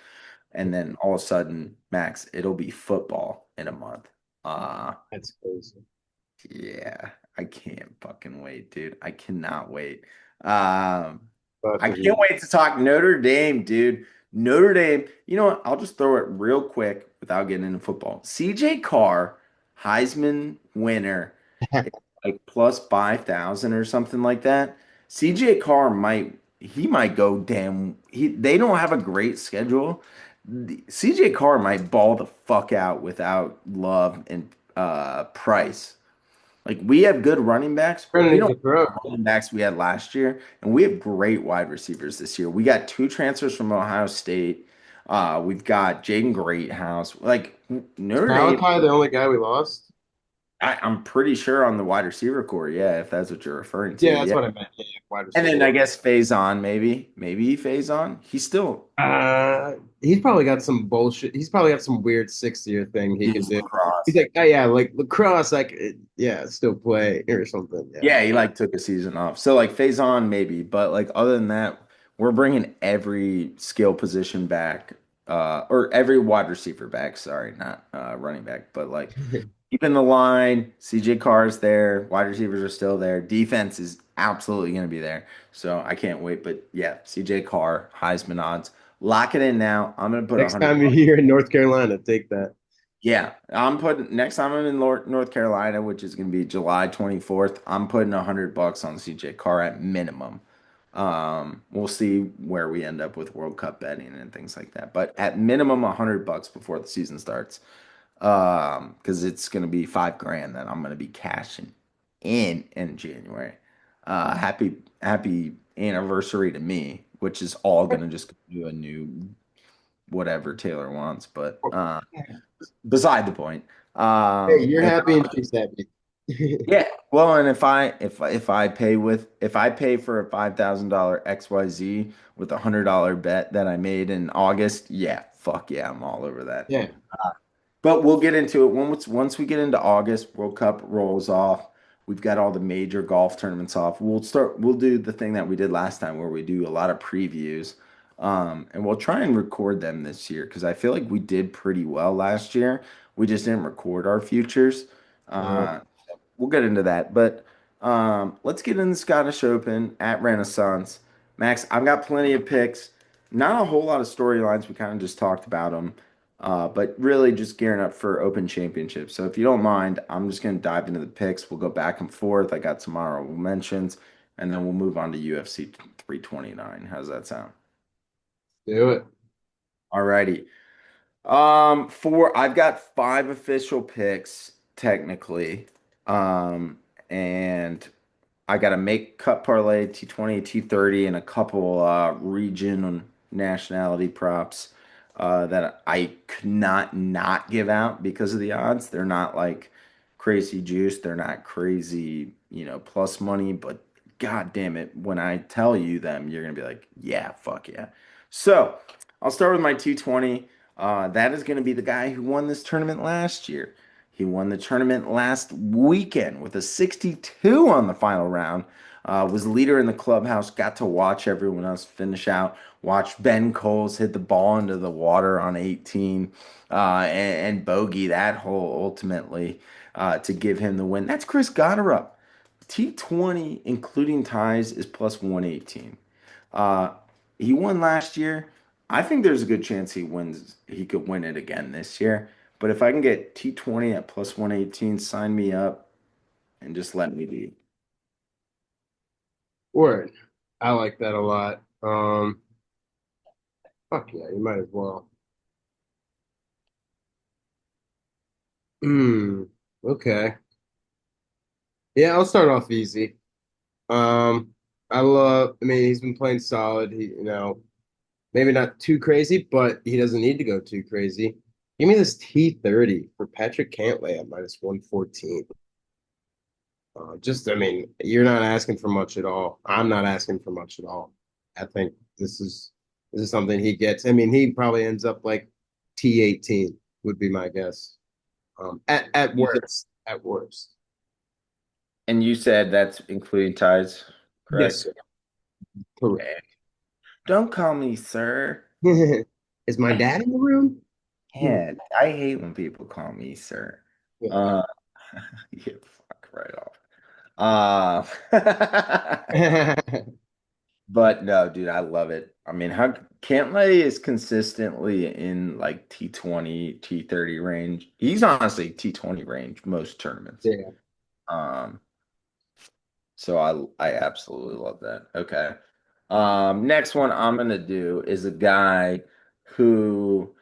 A: And then all of a sudden, Max, it'll be football in a month. Uh,
B: That's crazy.
A: yeah, I can't fucking wait, dude. I cannot wait. Um,
B: About
A: I
B: to
A: can't
B: be.
A: wait to talk Notre Dame, dude. Notre Dame. You know what? I'll just throw it real quick without getting into football. CJ Carr, Heisman winner, is like plus 5,000 or something like that. CJ Carr might go damn. They don't have a great schedule. CJ Carr might ball the fuck out without Love and Price. Like we have good running backs.
B: We're gonna
A: We
B: need
A: don't
B: to throw.
A: have the running backs we had last year, and we have great wide receivers this year. We got two transfers from Ohio State. We've got Jaden Greathouse. Like
B: Is
A: Notre Dame.
B: Malachi the only guy we lost?
A: I'm pretty sure on the wide receiver core, yeah, if that's what you're referring to,
B: Yeah, that's
A: yeah.
B: what I meant. Yeah, yeah, wide
A: And then
B: receiver.
A: I guess Faison, maybe Faison. He's still
B: He's probably got some bullshit. He's probably got some weird 6 year thing he can
A: he's
B: do. He's
A: lacrosse.
B: like, oh yeah, like lacrosse, yeah, still play or something. Yeah.
A: Yeah, he like took a season off. So like Faison maybe, but like other than that, we're bringing every skill position back, or every wide receiver back. Sorry, not running back, but like keeping the line. CJ Carr's there. Wide receivers are still there. Defense is absolutely going to be there. So I can't wait. But yeah, CJ Carr, Heisman odds. Lock it in now. I'm going to put a
B: Next
A: hundred.
B: time you're here in North Carolina, take that.
A: Yeah, I'm putting next time I'm in North Carolina, which is going to be July 24th. I'm putting $100 on CJ Carr at minimum. We'll see where we end up with World Cup betting and things like that, but at minimum $100 before the season starts. Because it's going to be 5 grand that I'm going to be cashing in January. Happy anniversary to me, which is all going to just do a new whatever Taylor wants, but beside the point.
B: Hey, you're
A: And
B: happy and she's happy.
A: yeah, well, and if I pay for a $5,000 XYZ with $100 bet that I made in August, yeah, fuck yeah, I'm all over that.
B: Yeah.
A: But we'll get into it once we get into August, World Cup rolls off. We've got all the major golf tournaments off. We'll do the thing that we did last time where we do a lot of previews. And we'll try and record them this year because I feel like we did pretty well last year. We just didn't record our futures.
B: Uh,
A: Uh, we'll get into that. But let's get in the Scottish Open at Renaissance. Max, I've got plenty of picks. Not a whole lot of storylines. We kind of just talked about them. But really just gearing up for Open Championship. So if you don't mind, I'm just going to dive into the picks. We'll go back and forth. I got some honorable mentions, and then we'll move on to UFC 329. How's that sound?
B: do it.
A: Alrighty. I've got 5 official picks technically. And I got to make cut parlay T20, T30, and a couple region and nationality props that I could not give out because of the odds. They're not like crazy juice. They're not crazy, plus money, but god damn it, when I tell you them, you're gonna be like, yeah, fuck yeah. So I'll start with my 220. That is gonna be the guy who won this tournament last year. He won the tournament last weekend with a 62 on the final round. Was leader in the clubhouse. Got to watch everyone else finish out. Watch Ben Coles hit the ball into the water on 18 and bogey that hole ultimately to give him the win. That's Chris Gotterup. T20, including ties, is plus 118. Uh, he won last year. I think there's a good chance he could win it again this year. But if I can get T20 at plus 118, sign me up and just let me be.
B: Word. I like that a lot. Fuck yeah, you might as well. Hmm. Okay. Yeah, I'll start off easy. Um, I mean, he's been playing solid. Maybe not too crazy, but he doesn't need to go too crazy. Give me this T30 for Patrick Cantlay at minus 114. I mean, you're not asking for much at all. I'm not asking for much at all. I think this is something he gets. I mean, he probably ends up like T18 would be my guess. At
A: You said,
B: worst, at worst.
A: and you said that's including ties,
B: Yes,
A: correct?
B: sir. Correct.
A: Okay. Don't call me sir.
B: Is my dad in the room?
A: Yeah, I hate when people call me sir.
B: Yeah.
A: Uh, yeah, fuck right off. But no, dude, I love it. I mean, how Cantlay is consistently in like T20, T30 range. He's honestly T20 range most tournaments.
B: Yeah.
A: Um, so I absolutely love that. Okay. Next one I'm gonna do is a guy who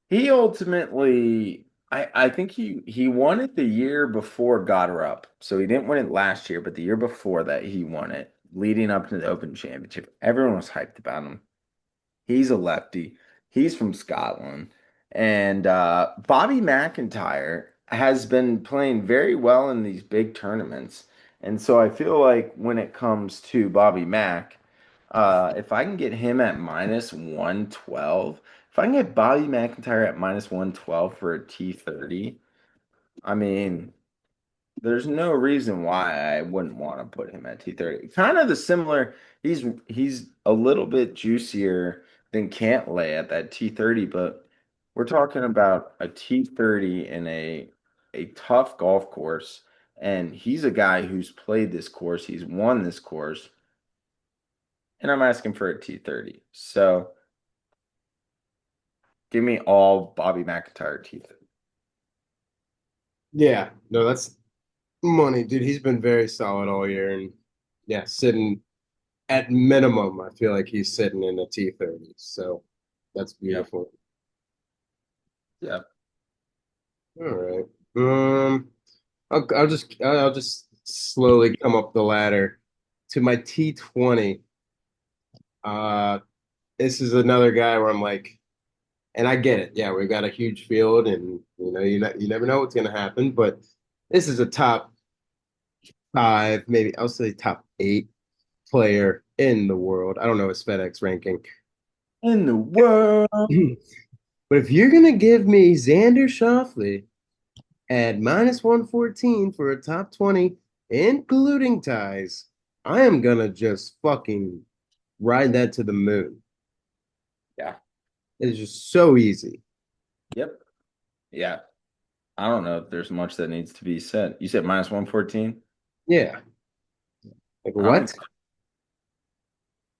A: he ultimately I think he won it the year before Goddard up. So he didn't win it last year, but the year before that he won it, leading up to the Open Championship. Everyone was hyped about him. He's a lefty. He's from Scotland. And Bobby McIntyre. has been playing very well in these big tournaments. And so I feel like when it comes to Bobby Mack, if I can get him at minus 112, if I can get Bobby McIntyre at minus 112 for a T30, I mean, there's no reason why I wouldn't want to put him at T30. Kind of the similar, he's a little bit juicier than Cantlay at that T30, but we're talking about a T30 in a tough golf course, and he's a guy who's played this course, he's won this course, and I'm asking for a T30. So give me all Bobby McIntyre T30.
B: Yeah, no, that's money, dude. He's been very solid all year, and yeah, sitting at minimum, I feel like he's sitting in a T30. So that's
A: Yep.
B: beautiful.
A: Yep.
B: All right. I'll just slowly come up the ladder to my T20. Uh, this is another guy where I'm like, and I get it. Yeah, we've got a huge field, and you never know what's gonna happen. But this is a top five, maybe I'll say top eight player in the world. I don't know his FedEx ranking.
A: In the world.
B: But if you're gonna give me Xander Schauffele at minus 114 for a top 20, including ties, I am gonna just fucking ride that to the moon.
A: Yeah.
B: It's just so easy.
A: Yep. Yeah. I don't know if there's much that needs to be said. You said minus 114?
B: Yeah. Like
A: I don't think
B: what?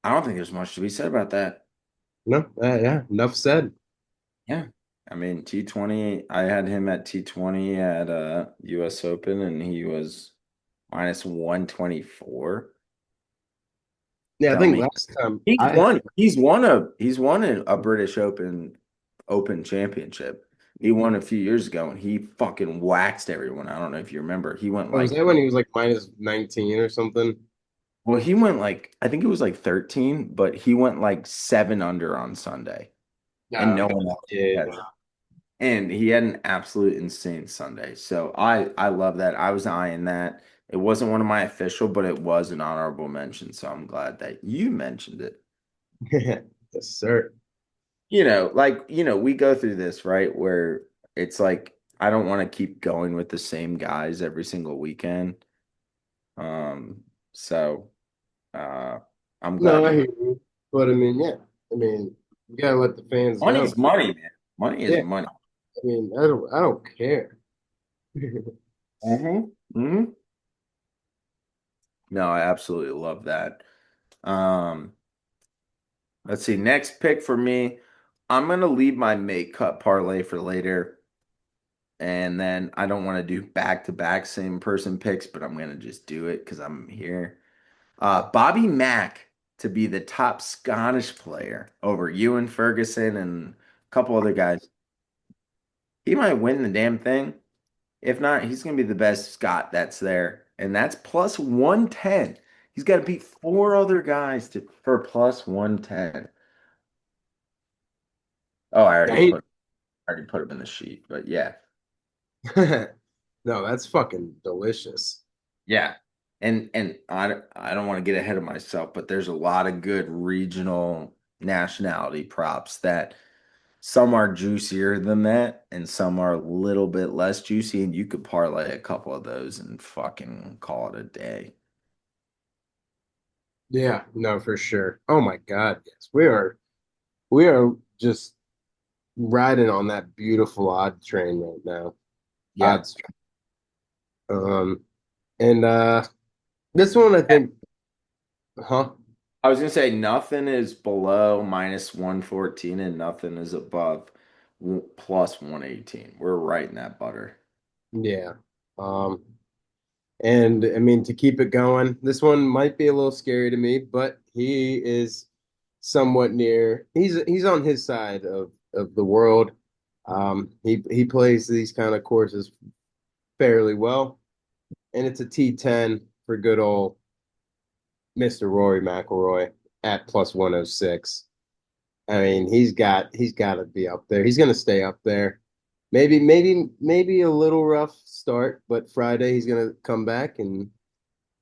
A: I don't think there's much to be said about that.
B: No, yeah, enough said.
A: Yeah. I mean, T20, I had him at T20 at US Open and he was minus 124.
B: Yeah, I
A: Tell
B: think
A: me.
B: last time
A: He's
B: I
A: won. He's won a British Open championship. He won a few years ago and he fucking waxed everyone. I don't know if you remember. He went
B: was
A: like
B: that when he was like minus 19 or something.
A: Well, he went like I think it was like 13, but he went like 7 under on Sunday, and
B: Yeah,
A: no
B: okay.
A: one else
B: Yeah.
A: has. And he had an absolute insane Sunday. So I love that. I was eyeing that. It wasn't one of my official, but it was an honorable mention. So I'm glad that you mentioned it.
B: Yes, sir.
A: We go through this, right? Where it's like I don't want to keep going with the same guys every single weekend. Um, so uh I'm
B: No,
A: glad
B: I
A: you
B: hear you. But I mean, yeah. I mean, you gotta let the fans know.
A: Money's money, man. Money is
B: Yeah.
A: money.
B: I mean, I don't care.
A: Mm-hmm. Mm-hmm. No, I absolutely love that. Um, let's see. Next pick for me, I'm gonna leave my make cut parlay for later, and then I don't want to do back to back same person picks, but I'm gonna just do it because I'm here. Bobby Mack to be the top Scottish player over Ewan Ferguson and a couple other guys. He might win the damn thing. If not, he's going to be the best Scott that's there. And that's plus 110. He's got to beat four other guys for plus 110. Oh,
B: Dang.
A: I already put him in the sheet, but yeah.
B: No, that's fucking delicious.
A: Yeah. And I don't want to get ahead of myself, but there's a lot of good regional nationality props that some are juicier than that and some are a little bit less juicy and you could parlay a couple of those and fucking call it a day.
B: Yeah, no, for sure. Oh my God, yes. We are just riding on that beautiful odd train right now.
A: Yeah.
B: Odds. And this one I think, huh?
A: I was gonna say nothing is below minus 114 and nothing is above plus 118. We're right in that butter.
B: Yeah. Um, and I mean to keep it going, this one might be a little scary to me, but he is somewhat near. He's on his side of the world. He plays these kind of courses fairly well, and it's a T10 for good old Mr. Rory McIlroy at plus 106. I mean, he's got to be up there. He's going to stay up there. maybe a little rough start, but Friday he's gonna come back and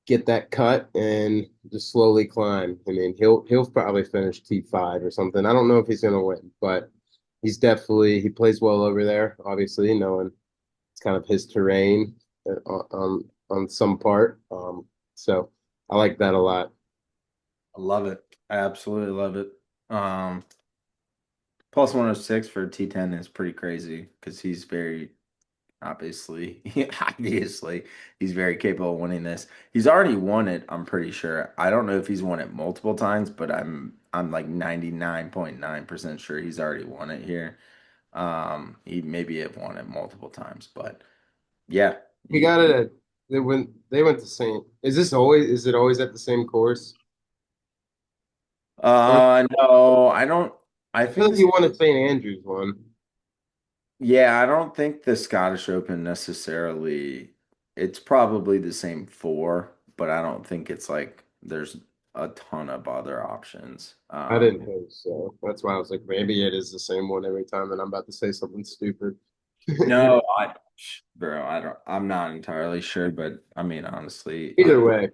B: get that cut and just slowly climb. I mean, he'll probably finish T5 or something. I don't know if he's gonna win, but he plays well over there, obviously, knowing it's kind of his terrain on some part. So I like that a lot.
A: I love it. I absolutely love it. Plus 106 for T10 is pretty crazy because he's very obviously, obviously, he's very capable of winning this. He's already won it, I'm pretty sure. I don't know if he's won it multiple times, but I'm like 99.9% sure he's already won it here. He maybe have won it multiple times, but yeah.
B: He got it at they went to St. Is it always at the same course? Or
A: No, I don't. I
B: I feel
A: think
B: like he
A: this.
B: won at St. Andrews one.
A: Yeah, I don't think the Scottish Open necessarily. It's probably the same four, but I don't think it's like there's a ton of other options.
B: I didn't think so. That's why I was like, maybe it is the same one every time, and I'm about to say something stupid.
A: No, bro, I'm not entirely sure, but I mean, honestly,
B: Either way,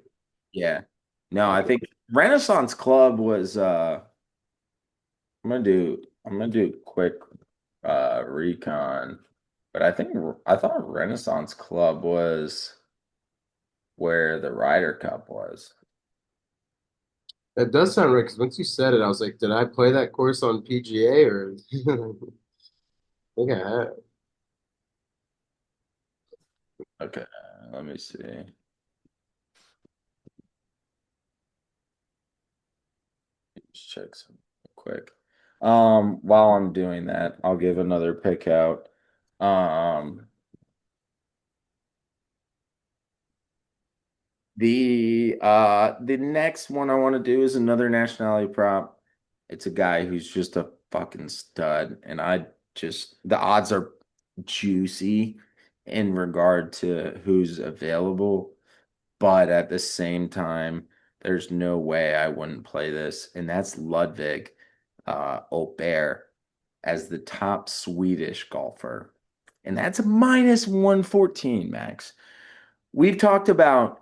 A: yeah. No, I think Renaissance Club was, I'm gonna do a quick, recon, but I thought Renaissance Club was where the Ryder Cup was.
B: that does sound right. Because once you said it, I was like, did I play that course on PGA or? I think I have.
A: Okay, let me see. Just check some quick. While I'm doing that, I'll give another pick out. Um, the next one I want to do is another nationality prop. It's a guy who's just a fucking stud, and I just the odds are juicy in regard to who's available, but at the same time, there's no way I wouldn't play this, and that's Ludwig Åberg as the top Swedish golfer, and that's a minus 114, Max. We've talked about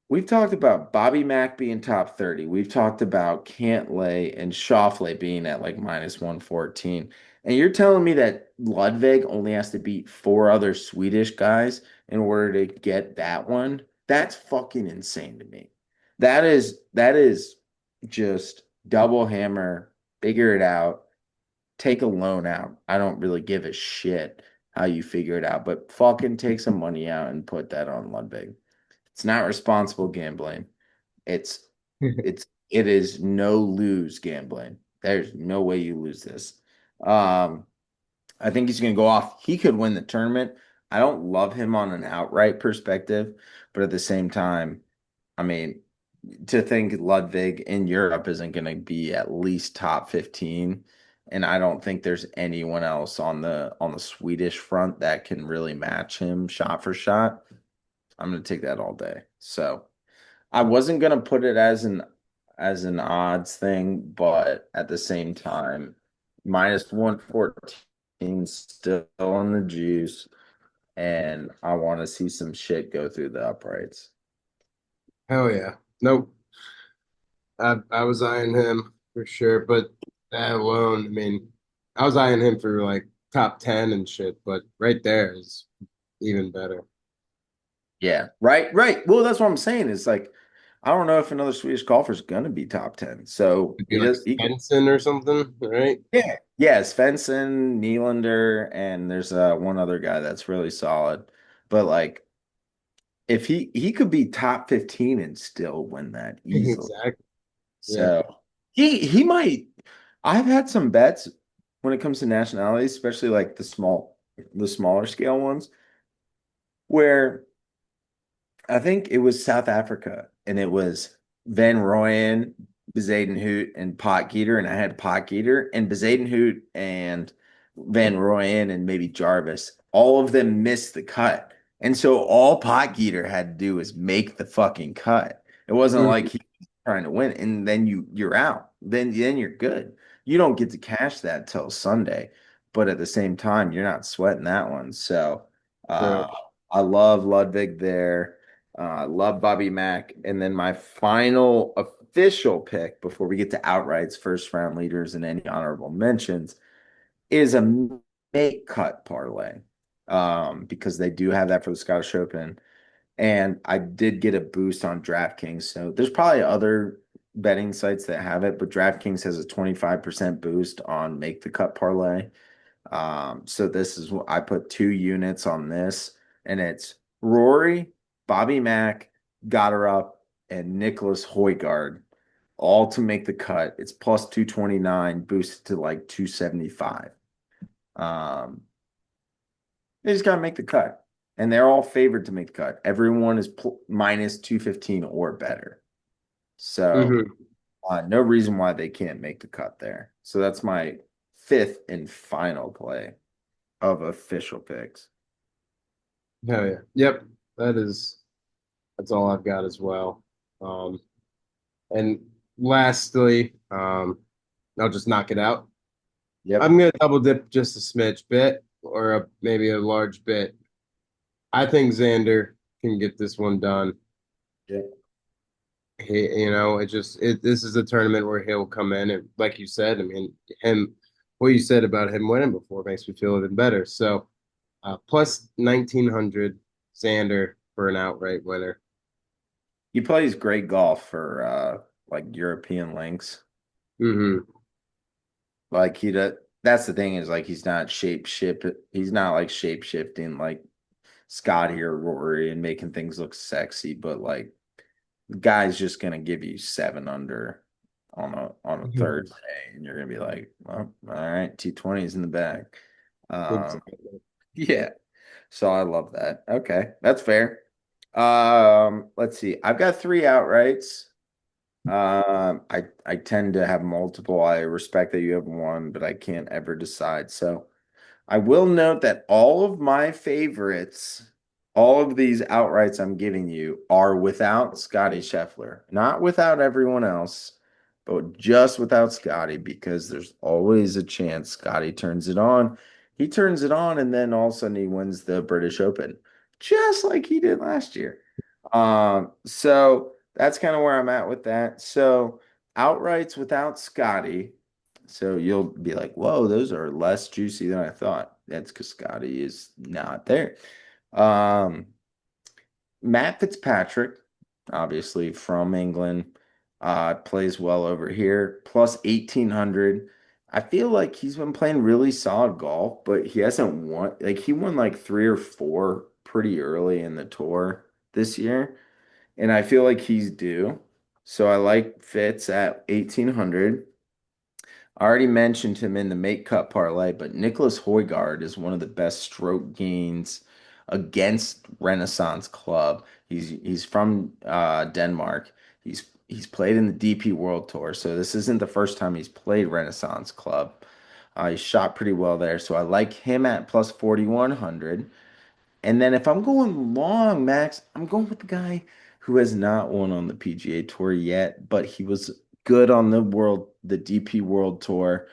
A: We've talked about Bobby Mack being top 30. We've talked about Cantlay and Schauffele being at like minus 114. And you're telling me that Ludwig only has to beat four other Swedish guys in order to get that one? That's fucking insane to me. That is just double hammer, figure it out, take a loan out. I don't really give a shit how you figure it out, but fucking take some money out and put that on Ludwig. It's not responsible gambling. It's it is no lose gambling. There's no way you lose this. Um, I think he's gonna go off. He could win the tournament. I don't love him on an outright perspective, but at the same time, I mean, to think Ludwig in Europe isn't gonna be at least top 15, and I don't think there's anyone else on the Swedish front that can really match him shot for shot. I'm gonna take that all day. So I wasn't gonna put it as an odds thing, but at the same time, minus 114 still on the juice, and I want to see some shit go through the uprights.
B: Hell yeah. Nope. I was eyeing him for sure, but that alone, I mean, I was eyeing him for like top 10 and shit, but right there is even better.
A: Yeah, right, right. Well, that's what I'm saying. It's like I don't know if another Swedish golfer is gonna be top 10. So
B: It'd be
A: he
B: like
A: does he could
B: Svensson or something, right?
A: yeah. Yeah, Svensson, Nylander, and there's one other guy that's really solid. But like if he could be top 15 and still win that easily.
B: Exactly. Yeah.
A: So he might. I've had some bets when it comes to nationalities, especially like the smaller scale ones, where I think it was South Africa and it was Van Rooyen, Bezuidenhout, and Potgieter, and I had Potgieter and Bezuidenhout and Van Rooyen and maybe Jarvis. All of them missed the cut. And so all Potgieter had to do was make the fucking cut. It wasn't like
B: Mhm.
A: he was trying to win, and then you're out. Then you're good. You don't get to cash that till Sunday. but at the same time, you're not sweating that one. So uh,
B: Right.
A: I love Ludwig there. I love Bobby Mack. And then my final official pick before we get to outrights, first round leaders, and any honorable mentions is a make cut parlay because they do have that for the Scottish Open. And I did get a boost on DraftKings. So there's probably other betting sites that have it, but DraftKings has a 25% boost on make the cut parlay. So this is what I put 2 units on this, and it's Rory, Bobby Mack, Goddard, and Nicholas Højgaard, all to make the cut. It's plus 229, boosted to like 275. Um, they just gotta make the cut. And they're all favored to make the cut. Everyone is minus 215 or better. So
B: Hmm.
A: no reason why they can't make the cut there. So that's my fifth and final play of official picks.
B: Hell yeah. Yep. That's all I've got as well. Um, and lastly, I'll just knock it out.
A: Yep.
B: I'm gonna double dip just a smidge bit or maybe a large bit. I think Xander can get this one done.
A: Yep.
B: This is a tournament where he'll come in and, like you said, I mean, what you said about him winning before makes me feel even better. So, plus 1900 Xander for an outright winner.
A: He plays great golf for like European links.
B: Hmm.
A: Like he does. That's the thing is like he's not like shape shifting like Scotty or Rory and making things look sexy, but like the guy's just gonna give you 7 under on a Thursday, and you're gonna be like, well, all right, T20's in the bag. Um,
B: Exactly.
A: yeah. So I love that. Okay, that's fair. Let's see. I've got 3 outrights. I tend to have multiple. I respect that you have one, but I can't ever decide. So I will note that all of my favorites, all of these outrights I'm giving you are without Scotty Scheffler, not without everyone else, but just without Scotty because there's always a chance Scotty turns it on. He turns it on, and then all of a sudden he wins the British Open, just like he did last year. So that's kind of where I'm at with that. So outrights without Scotty. So you'll be like, whoa, those are less juicy than I thought. That's because Scotty is not there. Um, Matt Fitzpatrick, obviously from England, plays well over here, plus 1800. I feel like he's been playing really solid golf, but he hasn't won. Like he won like 3 or 4 pretty early in the tour this year, and I feel like he's due. So I like Fitz at 1800. I already mentioned him in the make cut parlay, but Nicholas Højgaard is one of the best stroke gains against Renaissance Club. He's from Denmark. He's played in the DP World Tour, so this isn't the first time he's played Renaissance Club. He shot pretty well there, so I like him at plus 4100. And then if I'm going long, Max, I'm going with the guy who has not won on the PGA Tour yet, but he was good on the DP World Tour.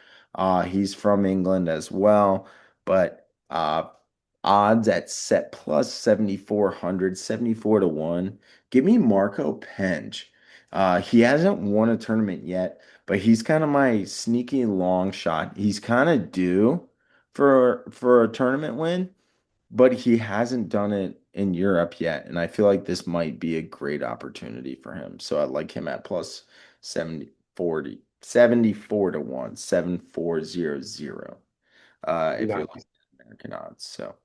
A: He's from England as well, but odds at set plus 7,400, 74 to 1. Give me Marco Penge. He hasn't won a tournament yet, but he's kind of my sneaky long shot. He's kind of due for a tournament win, but he hasn't done it in Europe yet, and I feel like this might be a great opportunity for him. So I like him at plus 70 40 74 to 1, 7400. If you're
B: Nice.
A: looking at American odds. So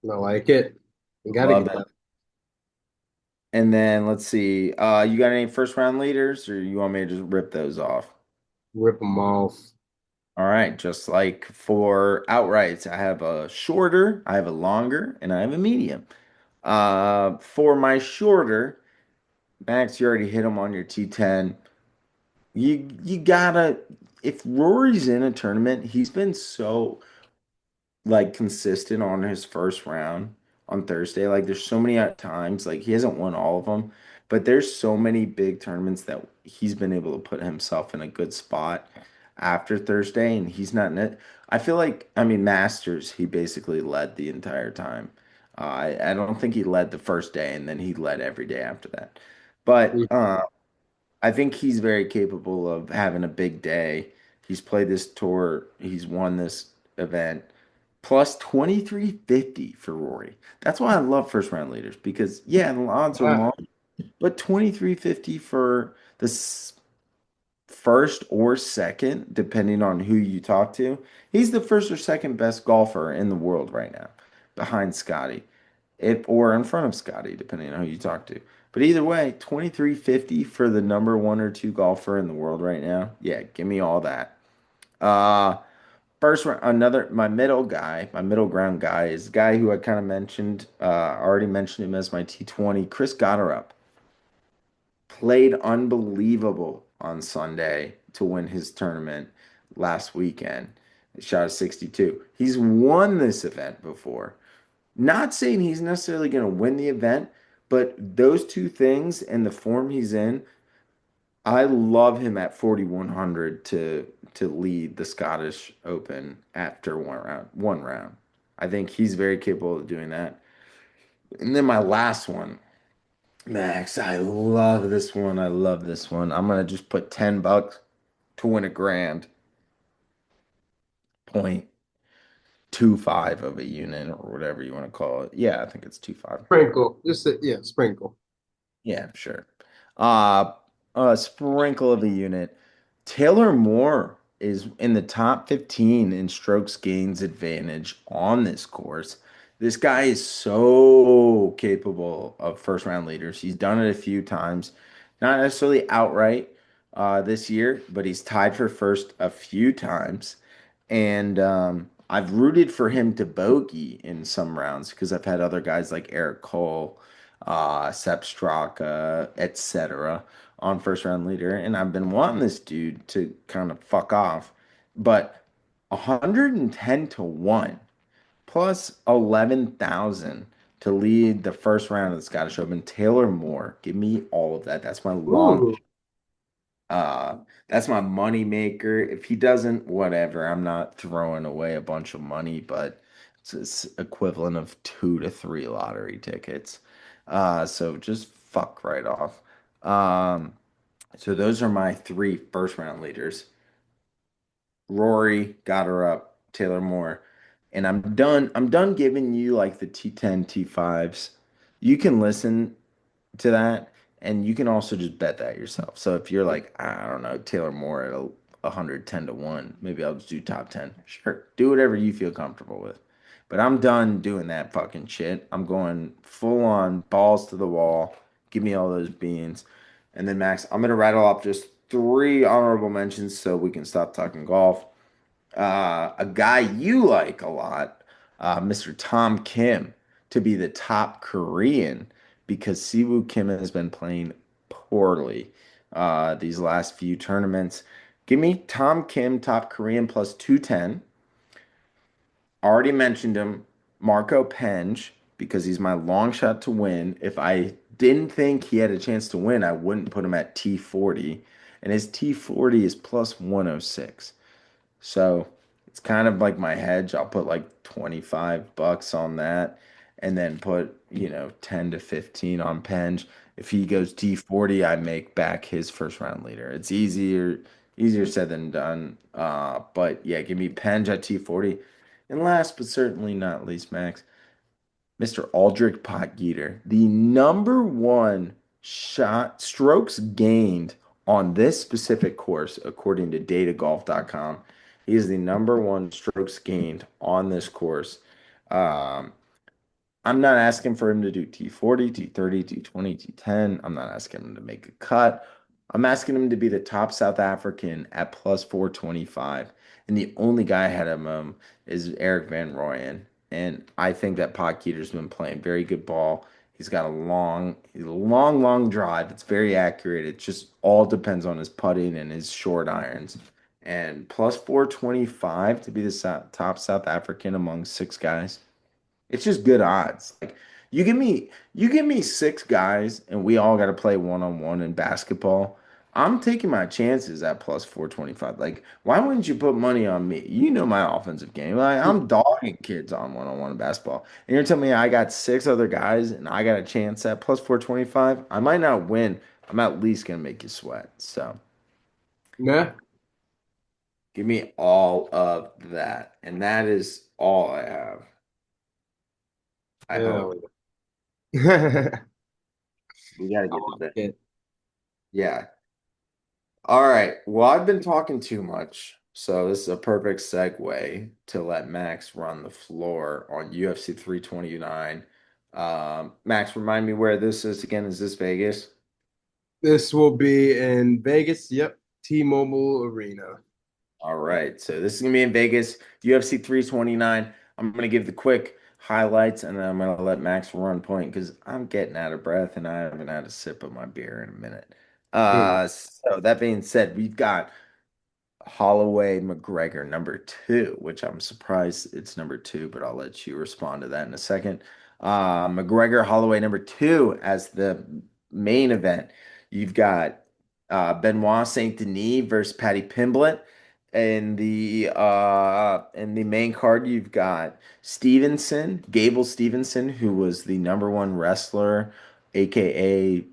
B: I like it. You got to
A: love
B: get
A: it.
B: that.
A: And then let's see. You got any first round leaders, or you want me to just rip those off?
B: Rip them off.
A: All right, just like for outrights, I have a shorter, I have a longer, and I have a medium. For my shorter, Max, you already hit him on your T10. You gotta if Rory's in a tournament, he's been so like consistent on his first round on Thursday. Like there's so many times, like he hasn't won all of them, but there's so many big tournaments that he's been able to put himself in a good spot. after Thursday, and he's not in it. I feel like, I mean, Masters, he basically led the entire time. I don't think he led the first day, and then he led every day after that. But I think he's very capable of having a big day. He's played this tour, he's won this event. Plus 2350 for Rory. That's why I love first round leaders because, yeah, the odds are
B: Ah,
A: long, but 2350 for the first or second, depending on who you talk to. He's the first or second best golfer in the world right now, behind Scotty, if or in front of Scotty, depending on who you talk to. But either way, 2350 for the number one or two golfer in the world right now. Yeah, give me all that. Uh First round, another my middle guy, my middle ground guy is a guy who I kind of mentioned. I already mentioned him as my T20. Chris Gotterup played unbelievable on Sunday to win his tournament last weekend. He shot a 62. He's won this event before. Not saying he's necessarily going to win the event, but those two things and the form he's in, I love him at 4,100 to lead the Scottish Open after one round. One round. I think he's very capable of doing that. And then my last one, Max, I love this one. I love this one. I'm gonna just put $10 to win a grand, 0.25 of a unit or whatever you want to call it. Yeah, I think it's 2.5.
B: sprinkle. Just yeah, sprinkle.
A: Yeah, sure. Uh, a sprinkle of a unit. Taylor Moore is in the top 15 in strokes gains advantage on this course. This guy is so capable of first round leaders. He's done it a few times, not necessarily outright this year, but he's tied for first a few times. And I've rooted for him to bogey in some rounds because I've had other guys like Eric Cole, Sepp Straka, etc. on first round leader, and I've been wanting this dude to kind of fuck off. But 110 to 1 plus 11,000 to lead the first round of the Scottish Open. Taylor Moore, give me all of that. That's my long
B: Ooh,
A: uh, that's my money maker. If he doesn't, whatever. I'm not throwing away a bunch of money, but it's equivalent of 2 to 3 lottery tickets. So just fuck right off. Um, so those are my three first round leaders. Rory got her up, Taylor Moore. And I'm done. I'm done giving you like the T10, T5s. You can listen to that, and you can also just bet that yourself. So if you're like, I don't know, Taylor Moore at 110 to 1, maybe I'll just do top 10. Sure, do whatever you feel comfortable with. But I'm done doing that fucking shit. I'm going full on balls to the wall. Give me all those beans. And then Max, I'm gonna rattle off just three honorable mentions so we can stop talking golf. A guy you like a lot, Mr. Tom Kim, to be the top Korean because Siwoo Kim has been playing poorly these last few tournaments. Give me Tom Kim, top Korean, plus 210. Already mentioned him, Marco Penge, because he's my long shot to win. If I didn't think he had a chance to win, I wouldn't put him at T40. And his T40 is plus 106. So it's kind of like my hedge. I'll put like $25 on that and then put, 10 to 15 on Penge. If he goes T40, I make back his first round leader. It's easier said than done. But yeah, give me Penge at T40. And last but certainly not least, Max, Mr. Aldrich Potgieter, the number one shot strokes gained on this specific course, according to datagolf.com. He is the number one strokes gained on this course. Um, I'm not asking for him to do T40, T30, T20, T10. I'm not asking him to make a cut. I'm asking him to be the top South African at plus 425. And the only guy ahead of him is Eric Van Rooyen. And I think that Potgieter's been playing very good ball. He's got long drive. It's very accurate. It just all depends on his putting and his short irons. And plus 425 to be the top South African among six guys. It's just good odds. Like you give me six guys and we all got to play one on one in basketball. I'm taking my chances at plus 425. Like, why wouldn't you put money on me? You know my offensive game. Like, I'm dogging kids on one-on-one basketball. And you're telling me I got six other guys and I got a chance at plus 425? I might not win. I'm at least gonna make you sweat. So
B: Yeah.
A: give me all of that. And that is all I have. I hope.
B: Hell yeah.
A: We gotta
B: I
A: get to
B: like
A: bed.
B: it.
A: Yeah. All right. Well, I've been talking too much. So this is a perfect segue to let Max run the floor on UFC 329. Max, remind me where this is again. Is this Vegas?
B: This will be in Vegas. Yep. T-Mobile Arena.
A: All right. So this is gonna be in Vegas, UFC 329. I'm gonna give the quick highlights and then I'm gonna let Max run point because I'm getting out of breath and I haven't had a sip of my beer in a minute.
B: Mm.
A: So that being said, we've got Holloway McGregor, number two, which I'm surprised it's number two, but I'll let you respond to that in a second. McGregor Holloway, number two, as the main event. You've got Benoit Saint Denis versus Paddy Pimblett. In the main card, you've got Stevenson, Gable Stevenson, who was the number one wrestler, aka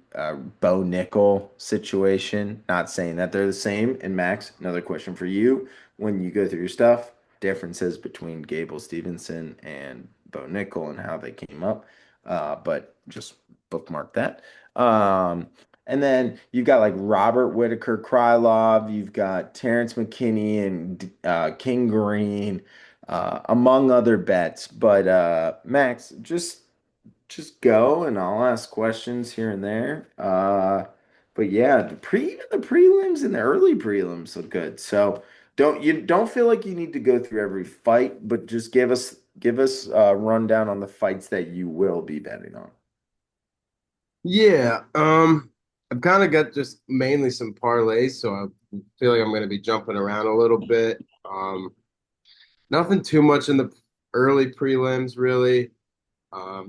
A: Bo Nickel situation. Not saying that they're the same. And Max, another question for you. When you go through your stuff, differences between Gable Stevenson and Bo Nickel and how they came up. But just bookmark that. And then you've got like Robert Whitaker Krylov, you've got Terrence McKinney and King Green, among other bets. But Max, just go and I'll ask questions here and there. But yeah, even the prelims and the early prelims look good. So don't feel like you need to go through every fight, but just give us a rundown on the fights that you will be betting on.
B: Yeah. I've kind of got just mainly some parlays, so I feel like I'm going to be jumping around a little bit. Nothing too much in the early prelims, really.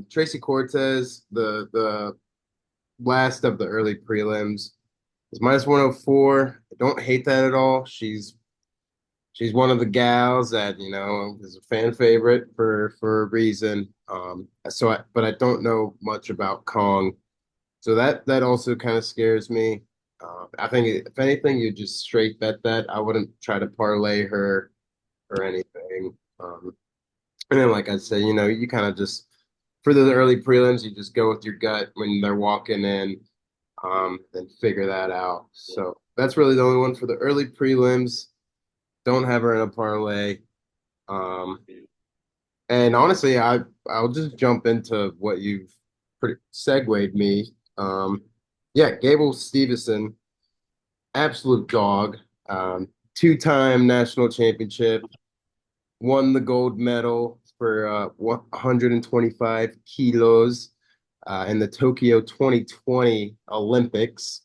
B: Tracy Cortez, the last of the early prelims, is minus 104. I don't hate that at all. She's one of the gals that, is a fan favorite for a reason. But I don't know much about Kong. So that also kind of scares me. I think if anything, you just straight bet that. I wouldn't try to parlay her or anything. And then, like I said, you kind of just for the early prelims, you just go with your gut when they're walking in, and figure that out. So that's really the only one for the early prelims. Don't have her in a parlay. Um, and honestly, I'll just jump into what you've pretty segued me. Yeah, Gable Stevenson, absolute dog. Two-time national championship, won the gold medal for 125 kilos in the Tokyo 2020 Olympics.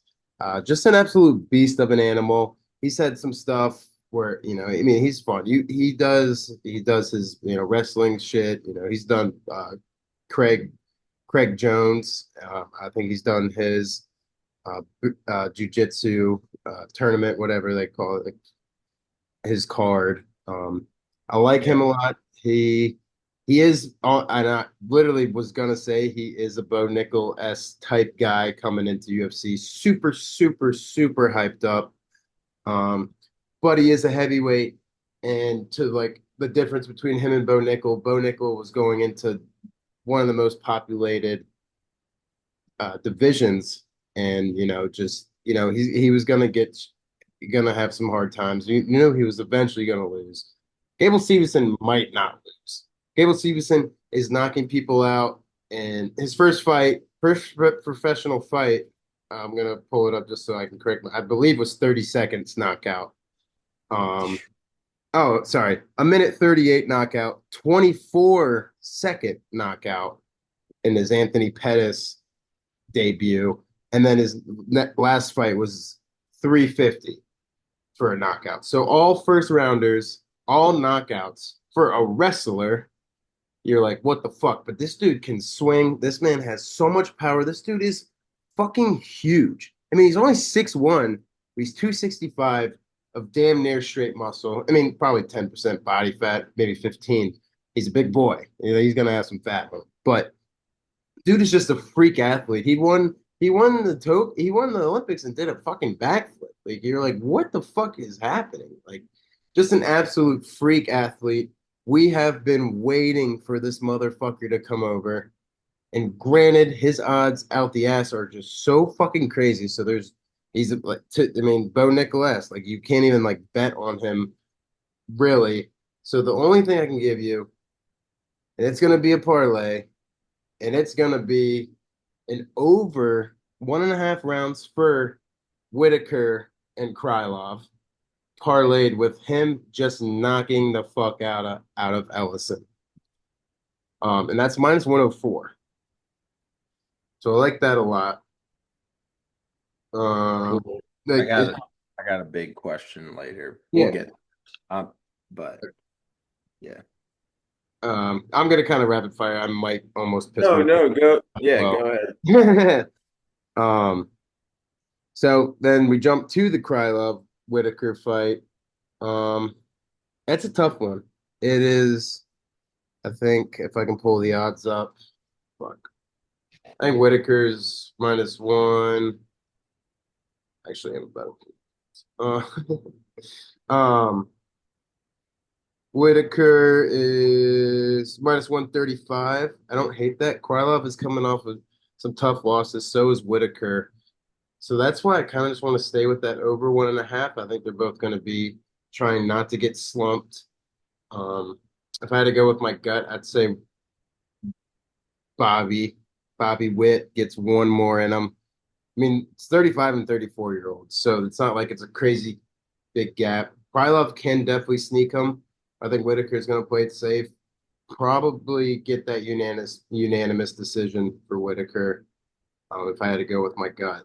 B: Just an absolute beast of an animal. He's had some stuff where, I mean, he's fun. He does his, wrestling shit. He's done Craig Craig Jones. I think he's done his jujitsu tournament, whatever they call it, his card. I like
A: Yeah.
B: him a lot. He is, and I literally was gonna say he is a Bo Nickel s type guy coming into UFC. Super, super, super hyped up. Um, but he is a heavyweight, and to like the difference between him and Bo Nickel was going into one of the most populated divisions, and just he was gonna have some hard times. He was eventually gonna lose. Gable Stevenson might not lose. Gable Stevenson is knocking people out, and his first professional fight. I'm gonna pull it up just so I can correct. I believe was 30 seconds knockout. Um, oh, sorry, a minute 38 knockout, 24-second knockout in his Anthony Pettis debut, and then his last fight was 350 for a knockout. So all first rounders, all knockouts for a wrestler. You're like, what the fuck? But this dude can swing. This man has so much power. This dude is fucking huge. I mean, he's only 6'1", He's 265 of damn near straight muscle. I mean, probably 10% body fat, maybe 15. He's a big boy. You know, he's gonna have some fat on him. But dude is just a freak athlete. He won the Olympics and did a fucking backflip. Like you're like, what the fuck is happening? Like just an absolute freak athlete. We have been waiting for this motherfucker to come over. And granted, his odds out the ass are just so fucking crazy. So I mean, Bo Nicolas, like you can't even like bet on him really. So the only thing I can give you, and it's gonna be a parlay, and it's gonna be an over 1.5 rounds for Whitaker and Krylov, parlayed with him just knocking the fuck out of Ellison. And that's minus 104. So I like that a lot. Um,
A: Cool. I
B: like
A: got
B: it,
A: a, I got a big question later. We'll
B: yeah.
A: get, but yeah.
B: I'm gonna kind of rapid fire. I might almost piss
A: No,
B: my
A: no, go. Yeah,
B: well.
A: go ahead.
B: um, so then we jump to the Krylov Whitaker fight. Um, that's a tough one. It is. I think if I can pull the odds up, fuck. I think Whitaker's minus one. Actually, I'm about. Um, Whitaker is minus 135. I don't hate that. Krylov is coming off of some tough losses. So is Whitaker. So that's why I kind of just want to stay with that over 1.5. I think they're both going to be trying not to get slumped. Um, if I had to go with my gut, I'd say Bobby, Bobby Witt gets one more in him. I mean, it's 35 and 34-year-olds, so it's not like it's a crazy big gap. Krylov can definitely sneak him. I think Whitaker is going to play it safe. Probably get that unanimous decision for Whitaker. If I had to go with my gut.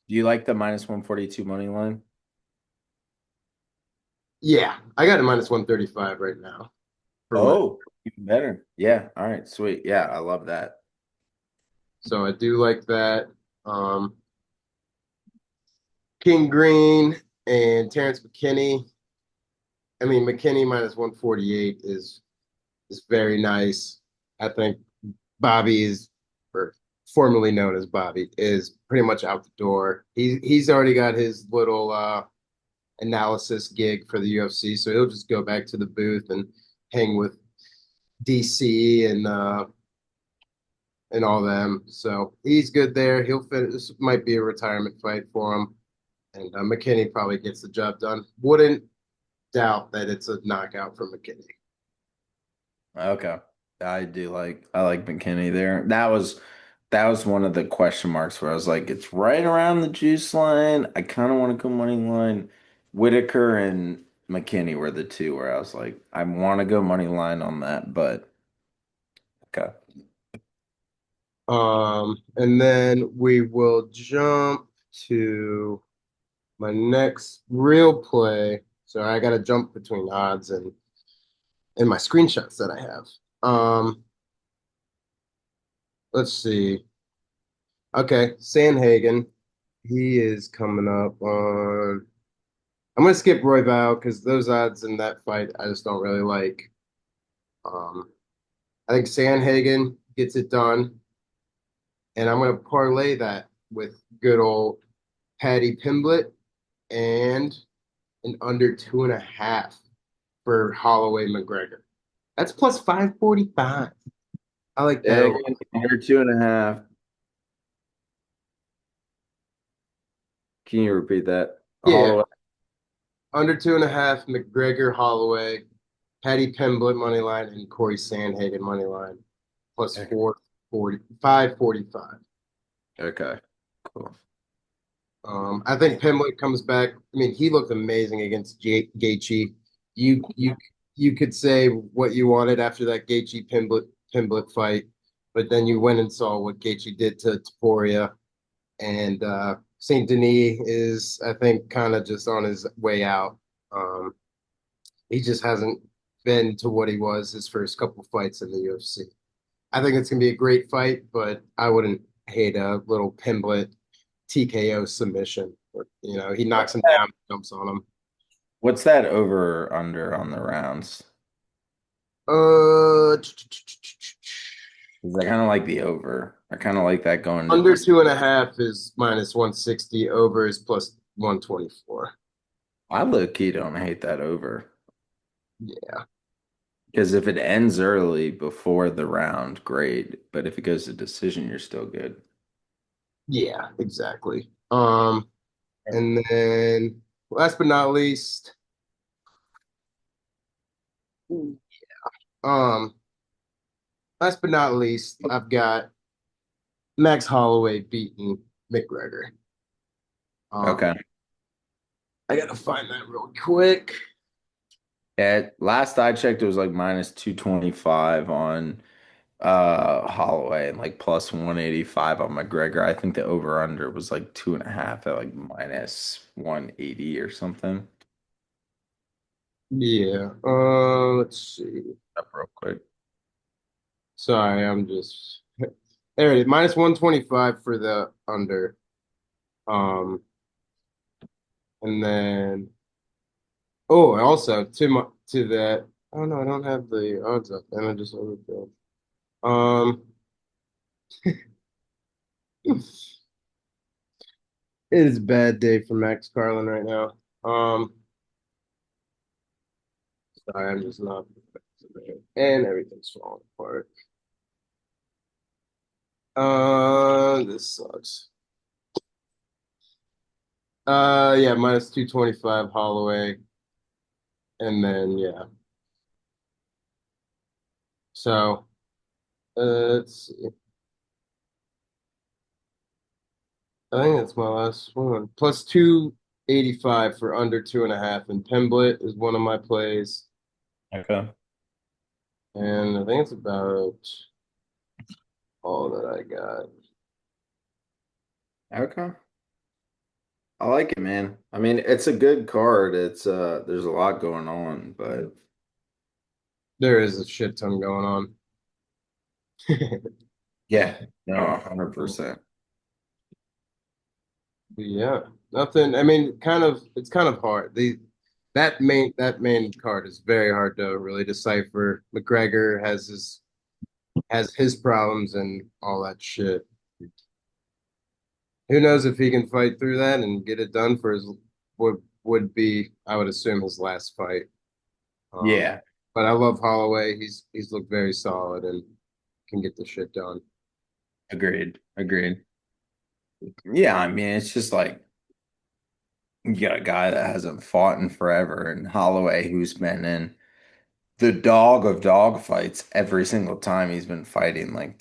A: Do you like the minus 142 money line?
B: Yeah, I got a minus 135 right now for Whitaker.
A: Oh, even better. Yeah. All right. Sweet. Yeah, I love that.
B: So I do like that. Um, King Green and Terrence McKinney. I mean, McKinney minus 148 is very nice. I think Bobby is, or formerly known as Bobby, is pretty much out the door. He's already got his little analysis gig for the UFC, so he'll just go back to the booth and hang with DC and all them. So he's good there. He'll finish. This might be a retirement fight for him, and McKinney probably gets the job done. Wouldn't doubt that it's a knockout for McKinney.
A: Okay. I like McKinney there. That was one of the question marks where I was like, it's right around the juice line. I kind of want to go money line. Whitaker and McKinney were the two where I was like, I want to go money line on that, but okay.
B: And then we will jump to my next real play. So I got to jump between odds and my screenshots that I have. Let's see. Okay, Sanhagen. He is coming up on. I'm gonna skip Roy Val because those odds in that fight I just don't really like. Um, I think Sanhagen gets it done, and I'm gonna parlay that with good old Paddy Pimblett and an under 2.5 for Holloway McGregor. That's plus 545. I like that
A: Yeah,
B: a
A: again,
B: lot.
A: under 2.5. Can you repeat that?
B: Yeah,
A: Holloway.
B: under 2.5, McGregor, Holloway, Paddy Pimblett money line, and Corey Sandhagen money line plus
A: Okay.
B: 440, 545.
A: Okay. Cool.
B: I think Pimblett comes back. I mean, he looked amazing against Gaethje. You could say what you wanted after that Gaethje Pimblett fight, but then you went and saw what Gaethje did to Topuria. And Saint Denis is, I think, kind of just on his way out. Um, he just hasn't been to what he was his first couple fights in the UFC. I think it's gonna be a great fight, but I wouldn't hate a little Pimblett TKO submission. He knocks him down, jumps on him.
A: What's that over or under on the rounds?
B: Uh,
A: 'Cause I kind of like the over. I kind of like that going to
B: Under
A: this.
B: 2.5 is minus 160. Over is plus 124.
A: I low key don't hate that over.
B: Yeah,
A: Because if it ends early before the round, great. But if it goes to decision, you're still good.
B: yeah, exactly. And then last but not least, um, I've got Max Holloway beating McGregor. Um,
A: Okay.
B: I gotta find that real quick.
A: At last I checked, it was like minus 225 on Holloway and like plus 185 on McGregor. I think the over under was like 2.5 at like minus 180 or something.
B: Yeah. Let's see.
A: Up real quick.
B: Sorry, I'm just there it is. Minus 125 for the under. Um, and then also to that. Oh no, I don't have the odds up, and I just overfilled. Um, it is a bad day for Max Carlin right now. Sorry, I'm just not, and everything's falling apart. This sucks. Yeah, minus 225 Holloway, and then yeah. So let's see. I think that's my last one. Plus 285 for under 2.5, and Pemblet is one of my plays,
A: Okay.
B: and I think it's about all that I got.
A: Okay. I like it, man. I mean, it's a good card. It's there's a lot going on, but
B: There is a shit ton going on.
A: yeah, no, 100%.
B: Yeah, nothing. I mean, it's kind of hard. That main card is very hard to really decipher. McGregor has his problems and all that shit. Who knows if he can fight through that and get it done for his would be, I would assume, his last fight. Um,
A: Yeah,
B: but I love Holloway. He's looked very solid and can get the shit done.
A: agreed. Agreed. Yeah, I mean, it's just like you got a guy that hasn't fought in forever, and Holloway, who's been in the dog of dog fights every single time he's been fighting. Like,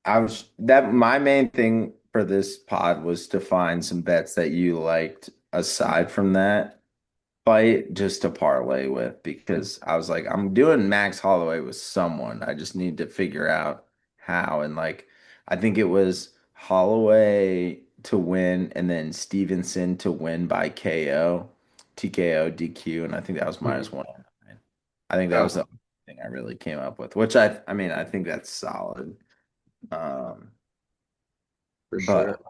A: I was that my main thing for this pod was to find some bets that you liked aside from that fight just to parlay with because I was like, I'm doing Max Holloway with someone. I just need to figure out how. And like, I think it was Holloway to win and then Stevenson to win by KO, TKO, DQ. And I think that was minus
B: Mhm.
A: 109. I think that
B: Uh,
A: was the only thing I really came up with, which I mean, I think that's solid. Um,
B: for sure.
A: but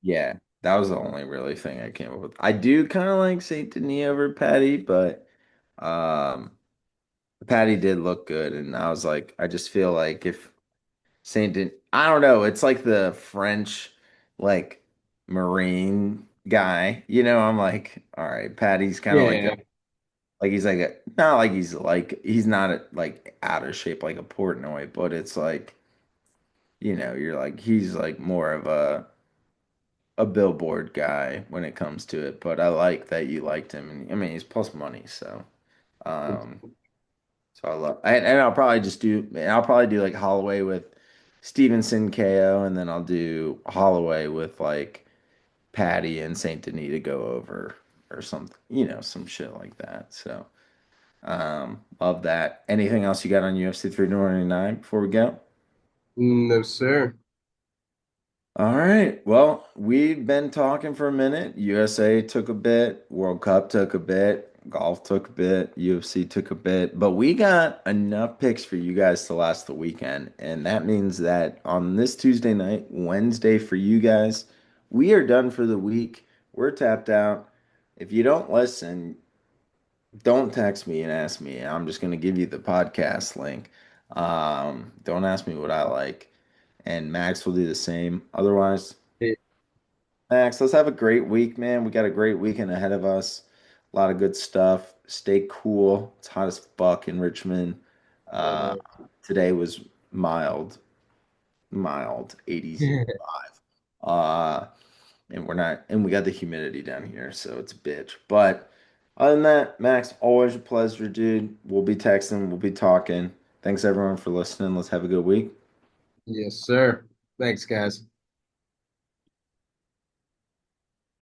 A: yeah, that was the only really thing I came up with. I do kind of like Saint Denis over Patty, but um, Patty did look good, and I was like, I just feel like if Saint Denis, I don't know, it's like the French like Marine guy, I'm like, all right, Patty's kind of
B: Yeah,
A: like he's like not like he's not like out of shape like a Portnoy, but it's like you're like he's like more of a billboard guy when it comes to it, but I like that you liked him, and I mean he's plus money, um, so I love, and I'll probably do like Holloway with Stevenson KO, and then I'll do Holloway with like Patty and Saint Denis to go over or something, some shit like that. So, love that. Anything else you got on UFC 329 before we go?
B: no sir.
A: All right. Well, we've been talking for a minute. USA took a bit, World Cup took a bit, golf took a bit, UFC took a bit, but we got enough picks for you guys to last the weekend. And that means that on this Tuesday night, Wednesday for you guys, we are done for the week. We're tapped out. If you don't listen, don't text me and ask me. I'm just going to give you the podcast link. Don't ask me what I like. And Max will do the same. Otherwise,
B: Yeah,
A: Max, let's have a great week, man. We got a great weekend ahead of us. A lot of good stuff. Stay cool. It's hot as fuck in Richmond. Uh,
B: man.
A: Today was mild, 80s and 5. And we're not, and we got the humidity down here, so it's a bitch. But other than that, Max, always a pleasure, dude. We'll be texting, we'll be talking. Thanks everyone for listening. Let's have a good week.
B: Yes, sir. Thanks, guys.